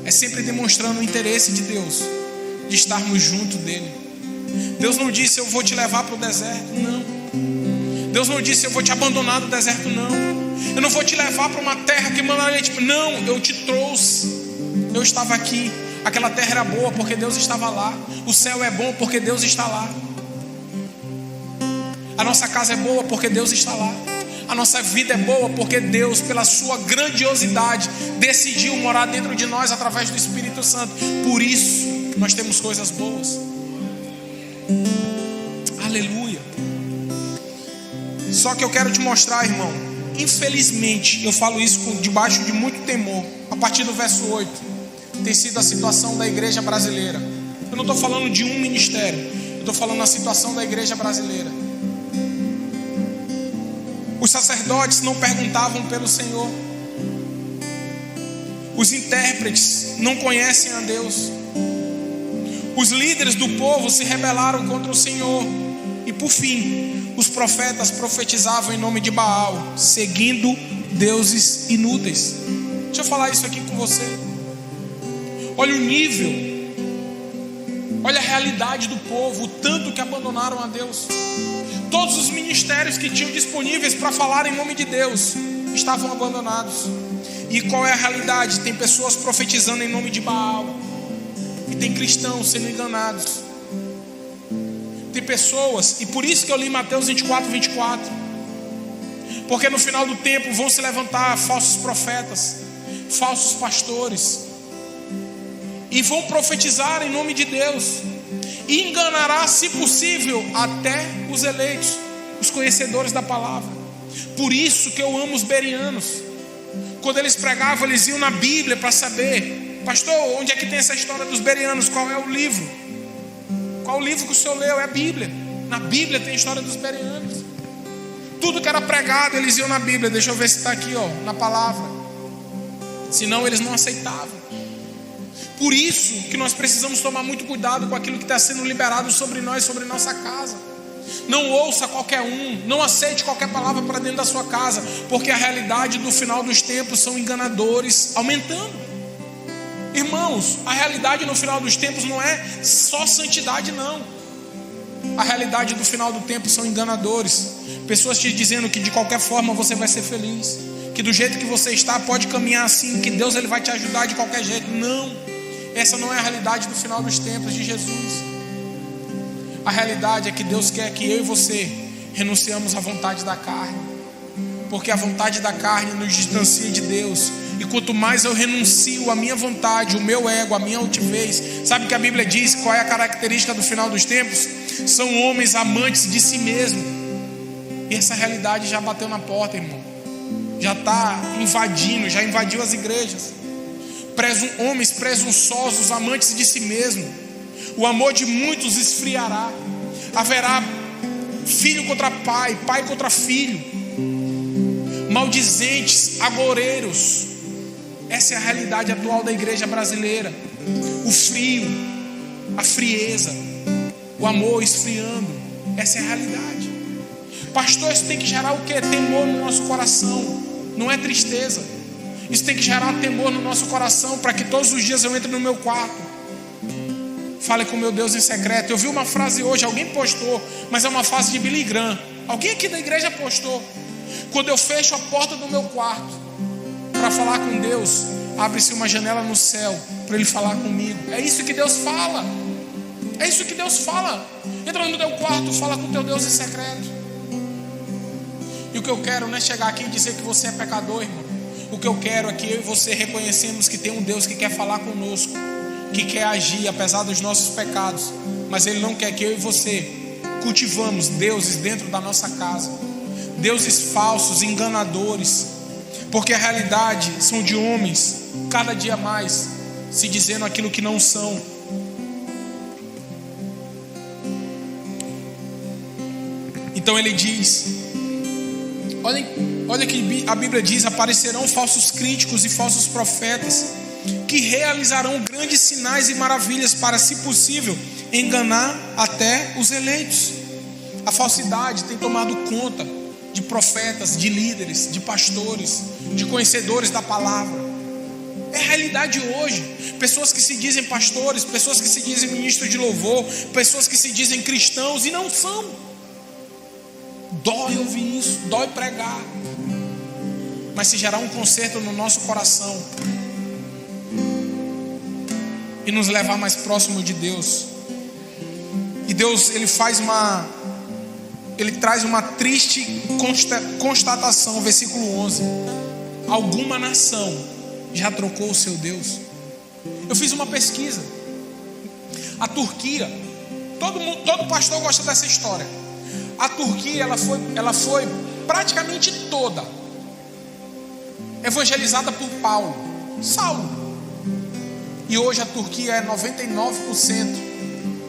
É sempre demonstrando o interesse de Deus, de estarmos junto dEle. Deus não disse: eu vou te levar para o deserto, não. Deus não disse: eu vou te abandonar no deserto, não. Eu não vou te levar para uma terra que manda leite, não. Eu te trouxe. Eu estava aqui. Aquela terra era boa porque Deus estava lá. O céu é bom porque Deus está lá. A nossa casa é boa porque Deus está lá. A nossa vida é boa porque Deus, pela sua grandiosidade, decidiu morar dentro de nós através do Espírito Santo. Por isso nós temos coisas boas. Aleluia. Só que eu quero te mostrar, irmão, infelizmente, eu falo isso debaixo de muito temor. A partir do verso 8, tem sido a situação da igreja brasileira. Eu não estou falando de um ministério, eu estou falando da situação da igreja brasileira. Os Os sacerdotes não perguntavam pelo Senhor. Os intérpretes não conhecem a Deus. Os líderes do povo se rebelaram contra o Senhor. E por fim, os profetas profetizavam em nome de Baal, seguindo deuses inúteis. Deixa eu falar isso aqui com você. Olha o nível, olha a realidade do povo, o tanto que abandonaram a Deus. Todos os ministérios que tinham disponíveis para falar em nome de Deus estavam abandonados. E qual é a realidade? Tem pessoas profetizando em nome de Baal, e tem cristãos sendo enganados. Tem pessoas, e por isso que eu li Mateus 24, porque no final do tempo vão se levantar falsos profetas, falsos pastores, e vão profetizar em nome de Deus, e enganará, se possível, até os eleitos, os conhecedores da palavra. Por isso que eu amo os bereanos. Quando eles pregavam, eles iam na Bíblia para saber: pastor, onde é que tem essa história dos bereanos? Qual é o livro? Qual o livro que o senhor leu? É a Bíblia. Na Bíblia tem a história dos bereanos. Tudo que era pregado, eles iam na Bíblia. Deixa eu ver se está aqui, na palavra. Senão eles não aceitavam. Por isso que nós precisamos tomar muito cuidado com aquilo que está sendo liberado sobre nós, sobre nossa casa. Não ouça qualquer um, não aceite qualquer palavra para dentro da sua casa, porque a realidade do final dos tempos são enganadores aumentando. Irmãos, a realidade no final dos tempos não é só santidade, não. A realidade do final do tempo são enganadores. Pessoas te dizendo que de qualquer forma você vai ser feliz, que do jeito que você está pode caminhar assim, que Deus ele vai te ajudar de qualquer jeito. Não, essa não é a realidade do final dos tempos de Jesus. A realidade é que Deus quer que eu e você renunciamos à vontade da carne, porque a vontade da carne nos distancia de Deus. E quanto mais eu renuncio à minha vontade, o meu ego, a minha altivez. Sabe o que a Bíblia diz? Qual é a característica do final dos tempos? São homens amantes de si mesmo. E essa realidade já bateu na porta, irmão. Já está invadindo, já invadiu as igrejas. Homens presunçosos, amantes de si mesmo. O amor de muitos esfriará. Haverá filho contra pai, pai contra filho, maldizentes, agoureiros. Essa é a realidade atual da igreja brasileira. O frio, a frieza, o amor esfriando. Essa é a realidade. Pastor, isso tem que gerar o quê? Temor no nosso coração. Não é tristeza. Isso tem que gerar temor no nosso coração, para que todos os dias eu entre no meu quarto, fale com meu Deus em secreto. Eu vi uma frase hoje, alguém postou, mas é uma frase de Billy Graham. Alguém aqui da igreja postou: quando eu fecho a porta do meu quarto para falar com Deus, abre-se uma janela no céu para Ele falar comigo. É isso que Deus fala. É isso que Deus fala. Entra no teu quarto, fala com teu Deus em secreto. E o que eu quero não é chegar aqui e dizer que você é pecador, irmão. O que eu quero é que eu e você reconhecemos que tem um Deus que quer falar conosco, que quer agir apesar dos nossos pecados, mas Ele não quer que eu e você cultivamos deuses dentro da nossa casa, deuses falsos, enganadores, porque a realidade são de homens cada dia mais se dizendo aquilo que não são. Então ele diz, olha que a Bíblia diz: aparecerão falsos críticos e falsos profetas, que realizarão grandes sinais e maravilhas para, se possível, enganar até os eleitos. A falsidade tem tomado conta de profetas, de líderes, de pastores, de conhecedores da palavra. É a realidade hoje. Pessoas que se dizem pastores, pessoas que se dizem ministros de louvor, pessoas que se dizem cristãos e não são. Dói ouvir isso, dói pregar, mas se gerar um conserto no nosso coração e nos levar mais próximo de Deus, e Deus ele traz uma triste constatação, versículo 11: alguma nação já trocou o seu Deus. Eu fiz uma pesquisa. A Turquia, todo pastor gosta dessa história. A Turquia, ela foi praticamente toda evangelizada por Saulo. E hoje a Turquia é 99%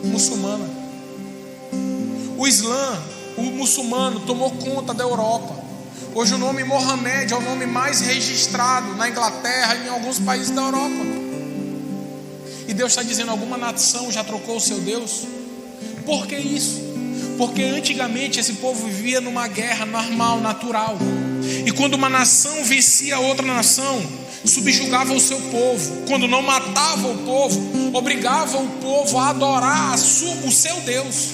muçulmana. O Islã, o muçulmano, tomou conta da Europa. Hoje o nome Mohamed é o nome mais registrado na Inglaterra e em alguns países da Europa. E Deus está dizendo: alguma nação já trocou o seu Deus? Por que isso? Porque antigamente esse povo vivia numa guerra normal, natural. E quando uma nação vencia outra nação, subjugava o seu povo. Quando não matava o povo, obrigava o povo a adorar o seu Deus.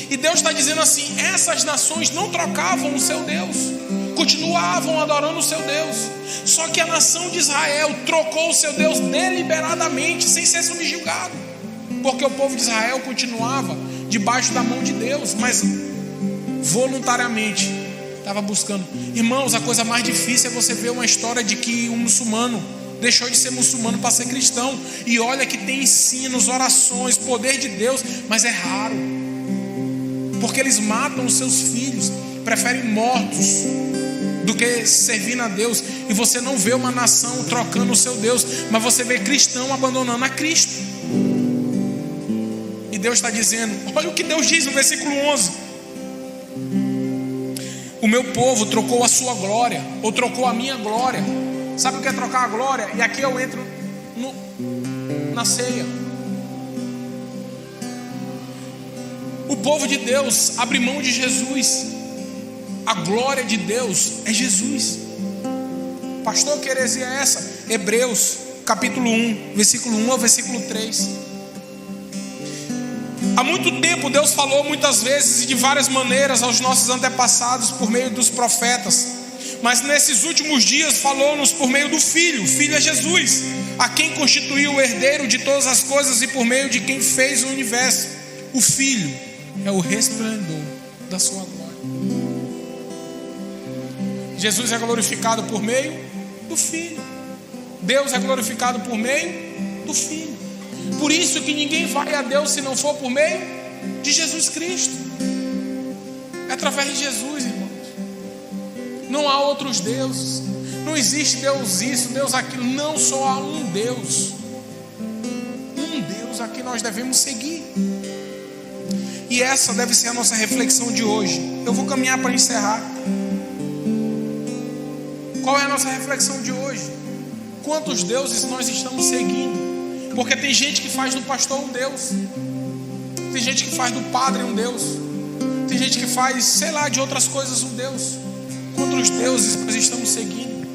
E Deus está dizendo assim: essas nações não trocavam o seu Deus, continuavam adorando o seu Deus. Só que a nação de Israel trocou o seu Deus deliberadamente, sem ser subjugado, porque o povo de Israel continuava debaixo da mão de Deus, mas voluntariamente estava buscando. Irmãos, a coisa mais difícil é você ver uma história de que um muçulmano deixou de ser muçulmano para ser cristão. E olha que tem ensinos, orações, poder de Deus, mas é raro, porque eles matam os seus filhos, preferem mortos do que servir a Deus. E você não vê uma nação trocando o seu Deus, mas você vê cristão abandonando a Cristo. E Deus está dizendo, olha o que Deus diz no versículo 11: o meu povo trocou a sua glória, ou trocou a minha glória. Sabe o que é trocar a glória? E aqui eu entro na ceia. O povo de Deus abre mão de Jesus. A glória de Deus é Jesus. Pastor, que heresia é essa? Hebreus capítulo 1, versículo 1 ao versículo 3. Há muito tempo Deus falou muitas vezes e de várias maneiras aos nossos antepassados por meio dos profetas. Mas nesses últimos dias falou-nos por meio do Filho. O Filho é Jesus, a quem constituiu o herdeiro de todas as coisas e por meio de quem fez o universo. O Filho é o resplendor da sua glória. Jesus é glorificado por meio do Filho. Deus é glorificado por meio do Filho. Por isso que ninguém vai a Deus se não for por meio de Jesus Cristo. É através de Jesus, irmãos. Não há outros deuses. Não existe Deus isso, Deus aquilo. Não, só há um Deus. Um Deus a quem nós devemos seguir. E essa deve ser a nossa reflexão de hoje. Eu vou caminhar para encerrar. Qual é a nossa reflexão de hoje? Quantos deuses nós estamos seguindo? Porque tem gente que faz do pastor um Deus, tem gente que faz do padre um Deus, tem gente que faz, sei lá, de outras coisas um Deus. Quantos deuses nós estamos seguindo?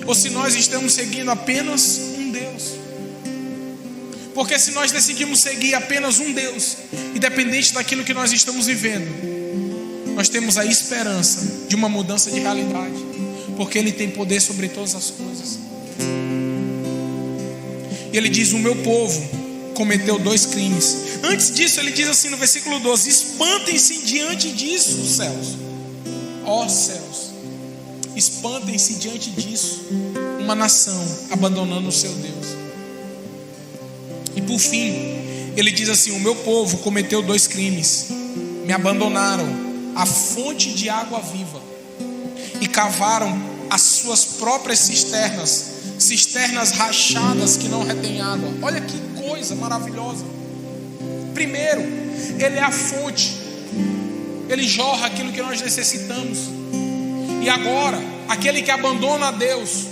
Ou se nós estamos seguindo apenas um Deus? Porque se nós decidimos seguir apenas um Deus, independente daquilo que nós estamos vivendo, nós temos a esperança de uma mudança de realidade, porque Ele tem poder sobre todas as coisas. E Ele diz: o meu povo cometeu 2 crimes. Antes disso ele diz assim no versículo 12: espantem-se diante disso, os céus. Ó céus, espantem-se diante disso, uma nação abandonando o seu Deus. E por fim ele diz assim: o meu povo cometeu 2 crimes. Me abandonaram a fonte de água viva e cavaram as suas próprias cisternas rachadas que não retêm água. Olha que coisa maravilhosa. Primeiro, Ele é a fonte, Ele jorra aquilo que nós necessitamos. E agora, aquele que abandona a Deus,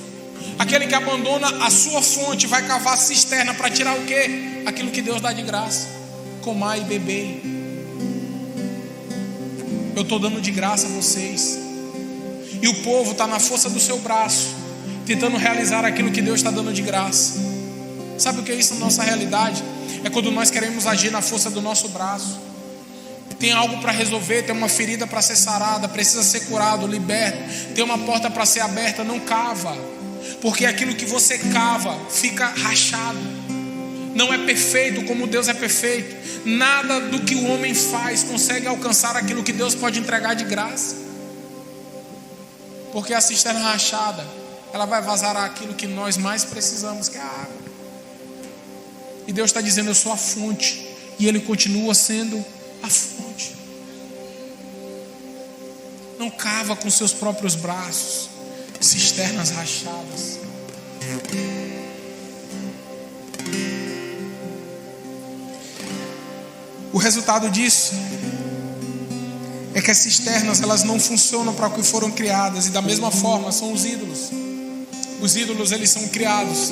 aquele que abandona a sua fonte, vai cavar cisterna para tirar o quê? Aquilo que Deus dá de graça. Comai e bebei. Eu estou dando de graça a vocês. E o povo está na força do seu braço, tentando realizar aquilo que Deus está dando de graça. Sabe o que é isso na nossa realidade? É quando nós queremos agir na força do nosso braço. Tem algo para resolver, tem uma ferida para ser sarada, precisa ser curado, liberto, tem uma porta para ser aberta. Não cava, porque aquilo que você cava fica rachado. Não é perfeito como Deus é perfeito. Nada do que o homem faz consegue alcançar aquilo que Deus pode entregar de graça. Porque a cisterna rachada, ela vai vazar aquilo que nós mais precisamos, que é a água. E Deus está dizendo: eu sou a fonte. E Ele continua sendo a fonte. Não cava com seus próprios braços cisternas rachadas. O resultado disso é é que as cisternas, elas não funcionam para o que foram criadas. E da mesma forma são os ídolos. Os ídolos, eles são criados,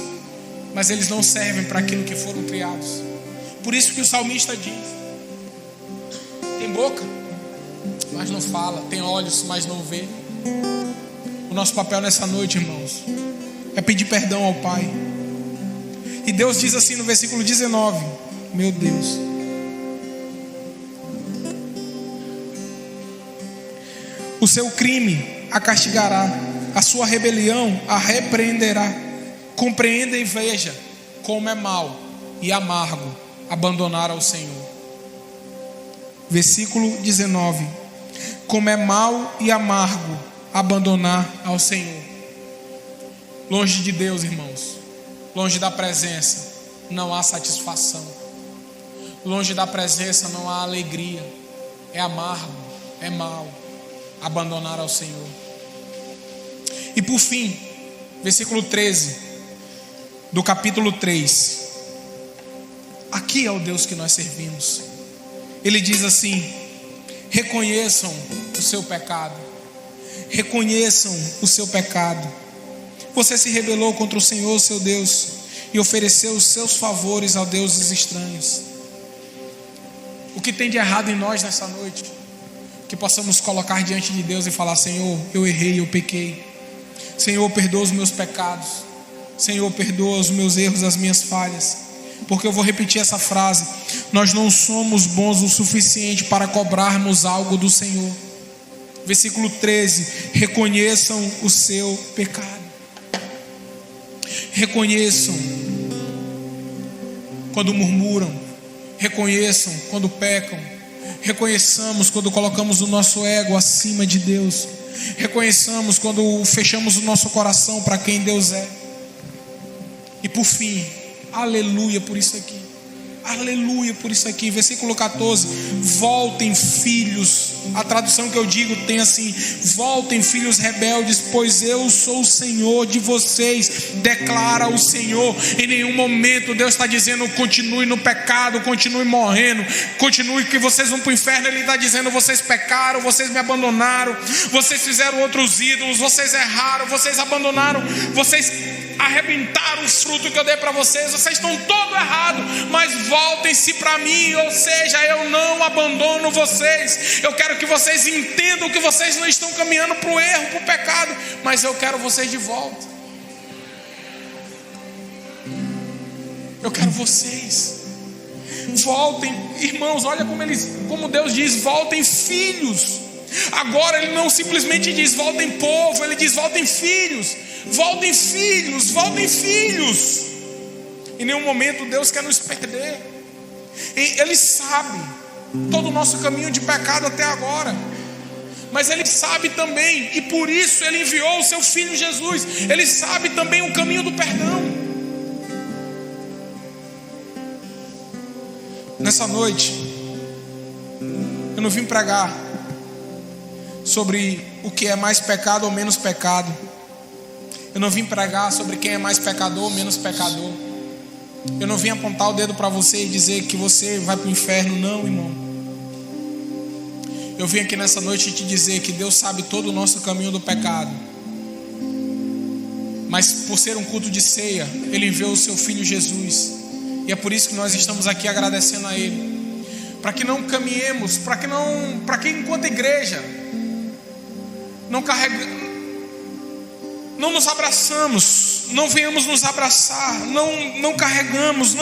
mas eles não servem para aquilo que foram criados. Por isso que o salmista diz: tem boca, mas não fala. Tem olhos, mas não vê. O nosso papel nessa noite, irmãos, é pedir perdão ao Pai. E Deus diz assim no versículo 19: meu Deus, o seu crime a castigará, a sua rebelião a repreenderá. Compreenda e veja como é mau e amargo abandonar ao Senhor. Versículo 19: como é mau e amargo abandonar ao Senhor. Longe de Deus, irmãos, longe da presença, não há satisfação. Longe da presença não há alegria. É amargo, é mau abandonar ao Senhor. E por fim, versículo 13 do capítulo 3. Aqui é o Deus que nós servimos. Ele diz assim: reconheçam o seu pecado. Reconheçam o seu pecado. Você se rebelou contra o Senhor, seu Deus, e ofereceu os seus favores a deuses estranhos. O que tem de errado em nós nessa noite? Que possamos colocar diante de Deus e falar: Senhor, eu errei, eu pequei. Senhor, perdoa os meus pecados. Senhor, perdoa os meus erros, as minhas falhas. Porque eu vou repetir essa frase: nós não somos bons o suficiente para cobrarmos algo do Senhor. Versículo 13: reconheçam o seu pecado. Reconheçam quando murmuram. Reconheçam quando pecam. Reconheçamos quando colocamos o nosso ego acima de Deus. Reconheçamos quando fechamos o nosso coração para quem Deus é. E por fim, aleluia por isso aqui. Aleluia por isso aqui. Versículo 14: voltem, filhos. A tradução que eu digo tem assim: voltem, filhos rebeldes, pois eu sou o Senhor de vocês, declara o Senhor. Em nenhum momento Deus está dizendo: continue no pecado, continue morrendo, continue que vocês vão para o inferno. Ele está dizendo: vocês pecaram, vocês me abandonaram, vocês fizeram outros ídolos, vocês erraram, vocês abandonaram, vocês arrebentaram os frutos que eu dei para vocês, vocês estão todo errado, mas voltem-se para mim. Ou seja, eu não abandono vocês. Eu quero que vocês entendam que vocês não estão caminhando para o erro, para o pecado, mas eu quero vocês de volta. Eu quero vocês. Voltem, irmãos, olha como Deus diz: voltem, filhos. Agora Ele não simplesmente diz voltem povo, Ele diz voltem filhos. Voltem filhos, voltem filhos. Em nenhum momento Deus quer nos perder. Ele sabe todo o nosso caminho de pecado até agora, mas Ele sabe também, e por isso Ele enviou o seu Filho Jesus. Ele sabe também o caminho do perdão. Nessa noite eu não vim pregar sobre o que é mais pecado ou menos pecado. Eu não vim pregar sobre quem é mais pecador ou menos pecador. Eu não vim apontar o dedo para você e dizer que você vai para o inferno. Não, irmão. Eu vim aqui nessa noite te dizer que Deus sabe todo o nosso caminho do pecado, mas por ser um culto de ceia, Ele enviou o seu Filho Jesus. E é por isso que nós estamos aqui agradecendo a Ele, para que não caminhemos, para que enquanto igreja não nos abraçamos, não venhamos nos abraçar, não carregamos,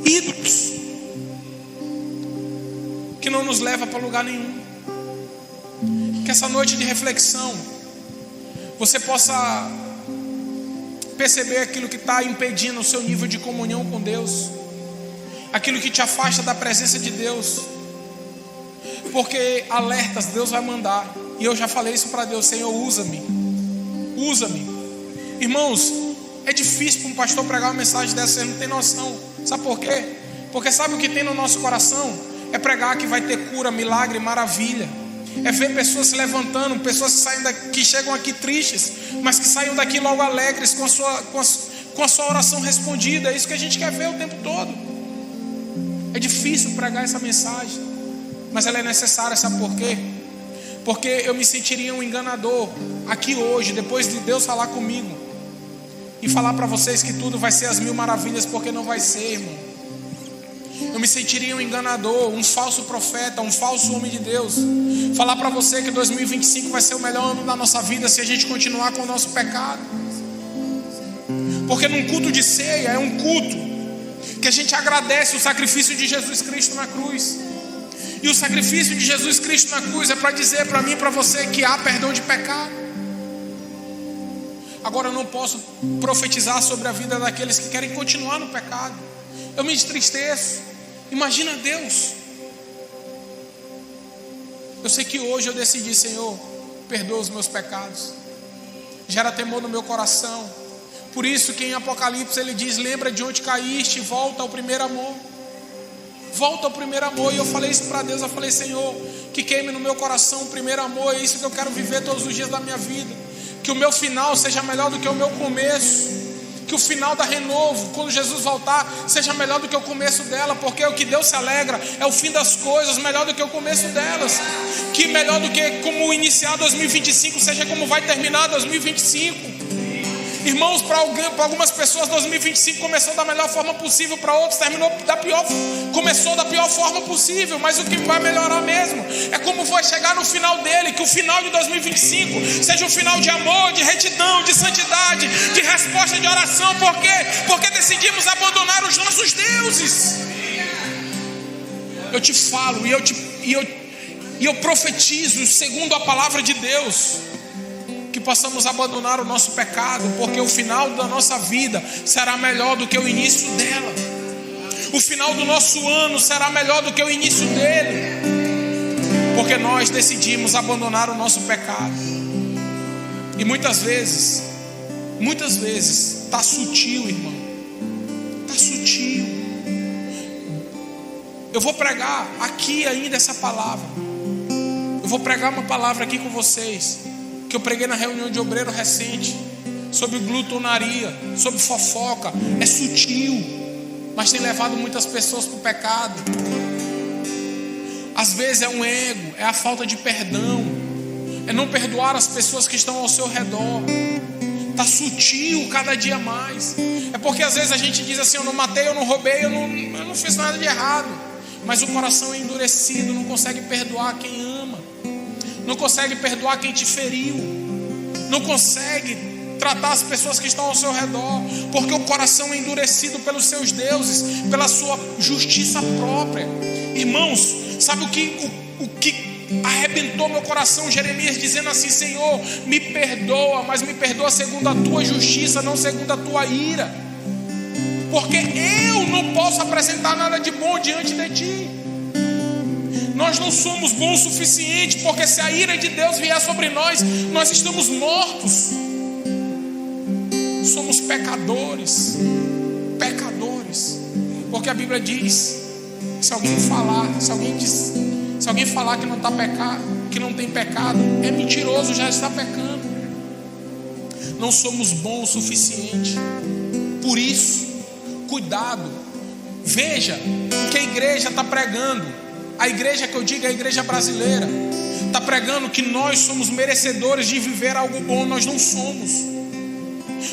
ídolos que não nos leva para lugar nenhum. Que essa noite de reflexão você possa perceber aquilo que está impedindo o seu nível de comunhão com Deus, aquilo que te afasta da presença de Deus, porque alertas Deus vai mandar. E eu já falei isso para Deus: Senhor, usa-me. Irmãos, é difícil para um pastor pregar uma mensagem dessa, você não tem noção. Sabe por quê? Porque sabe o que tem no nosso coração? É pregar que vai ter cura, milagre, maravilha. É ver pessoas se levantando, pessoas que chegam aqui tristes, mas que saiam daqui logo alegres com a sua oração respondida. É isso que a gente quer ver o tempo todo. É difícil pregar essa mensagem. Mas ela é necessária, sabe por quê? Porque eu me sentiria um enganador aqui hoje, depois de Deus falar comigo e falar para vocês que tudo vai ser às mil maravilhas, porque não vai ser, irmão. Eu me sentiria um enganador, um falso profeta, um falso homem de Deus, falar para você que 2025 vai ser o melhor ano da nossa vida se a gente continuar com o nosso pecado. Porque num culto de ceia é um culto que a gente agradece o sacrifício de Jesus Cristo na cruz. E o sacrifício de Jesus Cristo na cruz é para dizer para mim e para você que há perdão de pecado. Agora eu não posso profetizar sobre a vida daqueles que querem continuar no pecado. Eu me entristeço. Imagina Deus. Eu sei que hoje eu decidi, Senhor, perdoa os meus pecados. Gera temor no meu coração. Por isso que em Apocalipse ele diz: lembra de onde caíste, volta ao primeiro amor. Volta ao primeiro amor. E eu falei isso para Deus, eu falei: Senhor, que queime no meu coração o primeiro amor. É isso que eu quero viver todos os dias da minha vida. Que o meu final seja melhor do que o meu começo. Que o final da Renovo, quando Jesus voltar, seja melhor do que o começo dela. Porque o que Deus se alegra é o fim das coisas, melhor do que o começo delas. Que melhor do que como iniciar 2025 seja como vai terminar 2025. Irmãos, para algumas pessoas 2025 começou da melhor forma possível, para outros começou da pior forma possível. Mas o que vai melhorar mesmo é como vai chegar no final dele. Que o final de 2025 seja um final de amor, de retidão, de santidade, de resposta de oração. Por quê? Porque decidimos abandonar os nossos deuses. Eu te falo e eu profetizo segundo a palavra de Deus, que possamos abandonar o nosso pecado, porque o final da nossa vida será melhor do que o início dela. O final do nosso ano será melhor do que o início dele, porque nós decidimos abandonar o nosso pecado. E muitas vezes está sutil, irmão. Está sutil. Eu vou pregar aqui ainda essa palavra. Eu vou pregar uma palavra aqui com vocês que eu preguei na reunião de obreiro recente, sobre glutonaria, sobre fofoca. É sutil, mas tem levado muitas pessoas para o pecado. Às vezes é um ego, é a falta de perdão, é não perdoar as pessoas que estão ao seu redor. Está sutil cada dia mais. É porque às vezes a gente diz assim: eu não matei, eu não roubei, eu não fiz nada de errado. Mas o coração é endurecido, não consegue perdoar quem ama, não consegue perdoar quem te feriu, não consegue tratar as pessoas que estão ao seu redor, porque o coração é endurecido pelos seus deuses, pela sua justiça própria. Irmãos, sabe o que arrebentou meu coração? Jeremias dizendo assim: Senhor, me perdoa, mas me perdoa segundo a tua justiça, não segundo a tua ira, porque eu não posso apresentar nada de bom diante de ti. Nós não somos bons o suficiente, porque se a ira de Deus vier sobre nós, nós estamos mortos. Somos pecadores. Porque a Bíblia diz: se alguém falar que não está pecado, que não tem pecado, é mentiroso, já está pecando. Não somos bons o suficiente. Por isso, cuidado. Veja o que a igreja está pregando. A igreja que eu digo é a igreja brasileira. Está pregando que nós somos merecedores de viver algo bom. Nós não somos.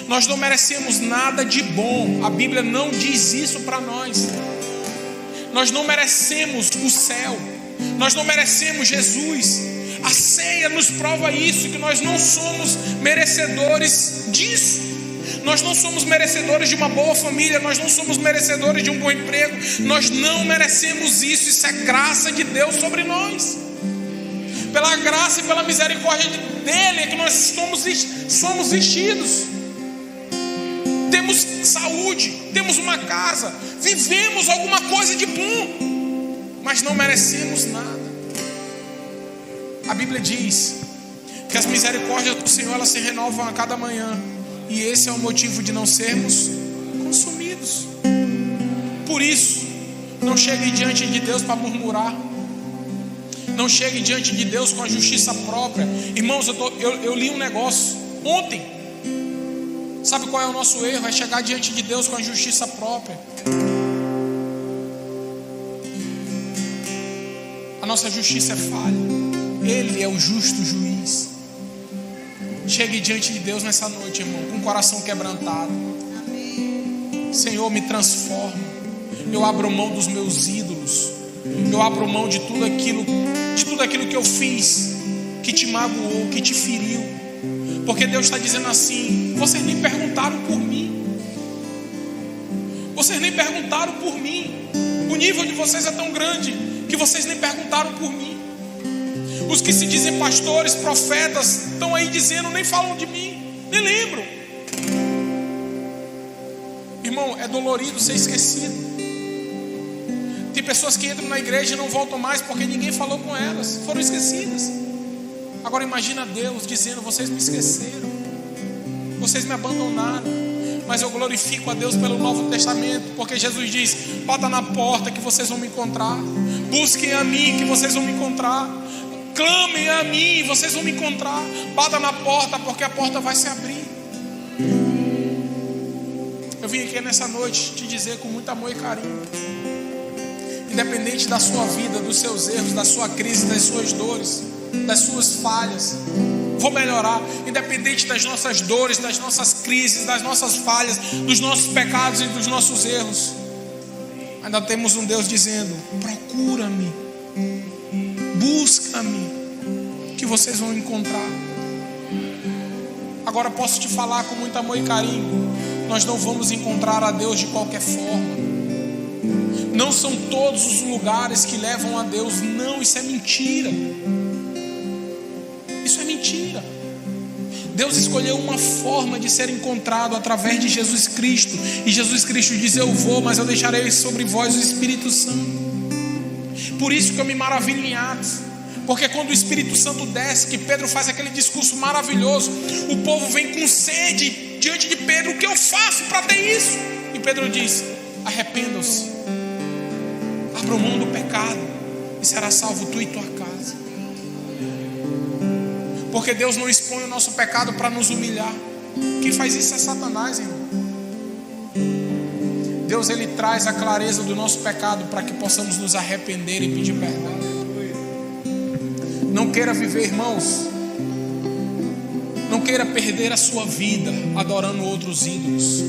Nós não merecemos nada de bom. A Bíblia não diz isso para nós. Nós não merecemos o céu. Nós não merecemos Jesus. A ceia nos prova isso, que nós não somos merecedores disso. Nós não somos merecedores de uma boa família, nós não somos merecedores de um bom emprego, nós não merecemos isso. Isso é graça de Deus sobre nós. Pela graça e pela misericórdia dele é que nós somos vestidos. Temos saúde, temos uma casa, vivemos alguma coisa de bom, mas não merecemos nada. A Bíblia diz que as misericórdias do Senhor, elas se renovam a cada manhã. E esse é o motivo de não sermos consumidos. Por isso, não chegue diante de Deus para murmurar. Não chegue diante de Deus com a justiça própria. Irmãos, eu li um negócio ontem. Sabe qual é o nosso erro? É chegar diante de Deus com a justiça própria. A nossa justiça é falha. Ele é o justo juiz. Chegue diante de Deus nessa noite, irmão, com o coração quebrantado. Senhor, me transforma. Eu abro mão dos meus ídolos. Eu abro mão de tudo aquilo que eu fiz, que te magoou, que te feriu. Porque Deus está dizendo assim: vocês nem perguntaram por mim. Vocês nem perguntaram por mim. O nível de vocês é tão grande que vocês nem perguntaram por mim. Os que se dizem pastores, profetas, estão aí dizendo, nem falam de mim, nem lembram. Irmão, é dolorido ser esquecido. Tem pessoas que entram na igreja e não voltam mais porque ninguém falou com elas, foram esquecidas. Agora imagina Deus dizendo: vocês me esqueceram, vocês me abandonaram. Mas eu glorifico a Deus pelo Novo Testamento, porque Jesus diz: bata na porta que vocês vão me encontrar. Busquem a mim que vocês vão me encontrar. Clamem a mim e vocês vão me encontrar. Bata na porta, porque a porta vai se abrir. Eu vim aqui nessa noite te dizer com muito amor e carinho: independente da sua vida, dos seus erros, da sua crise, das suas dores, das suas falhas, vou melhorar. Independente das nossas dores, das nossas crises, das nossas falhas, dos nossos pecados e dos nossos erros, ainda temos um Deus dizendo: procura-me, busca-me, que vocês vão encontrar. Agora posso te falar com muito amor e carinho: nós não vamos encontrar a Deus de qualquer forma. Não são todos os lugares que levam a Deus. Não, isso é mentira. Isso é mentira. Deus escolheu uma forma de ser encontrado através de Jesus Cristo. E Jesus Cristo diz: eu vou, mas eu deixarei sobre vós o Espírito Santo. Por isso que eu me maravilho em Atos. Porque quando o Espírito Santo desce, que Pedro faz aquele discurso maravilhoso, o povo vem com sede diante de Pedro: o que eu faço para ter isso? E Pedro diz: arrependam-se, abram mão do pecado, e será salvo tu e tua casa. Porque Deus não expõe o nosso pecado para nos humilhar. Quem faz isso é Satanás, irmão. Deus, ele traz a clareza do nosso pecado para que possamos nos arrepender e pedir perdão. Não queira viver, irmãos, não queira perder a sua vida adorando outros ídolos.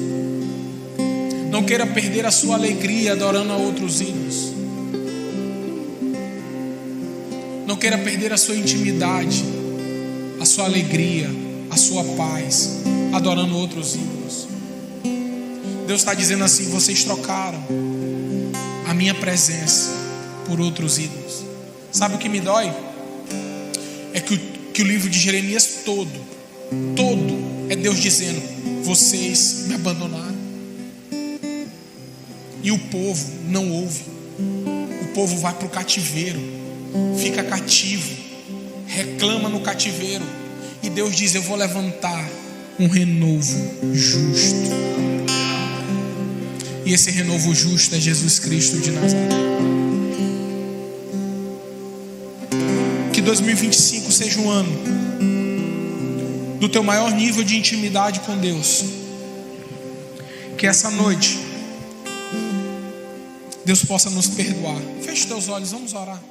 Não queira perder a sua alegria adorando a outros ídolos. Não queira perder a sua intimidade, a sua alegria, a sua paz adorando outros ídolos. Deus está dizendo assim: vocês trocaram a minha presença por outros ídolos. Sabe o que me dói? É que o livro de Jeremias todo é Deus dizendo: vocês me abandonaram. E o povo não ouve. O povo vai para o cativeiro, fica cativo, reclama no cativeiro. E Deus diz: eu vou levantar um renovo justo. E esse renovo justo é Jesus Cristo de Nazaré. Que 2025 seja um ano do teu maior nível de intimidade com Deus. Que essa noite Deus possa nos perdoar. Feche teus olhos, vamos orar.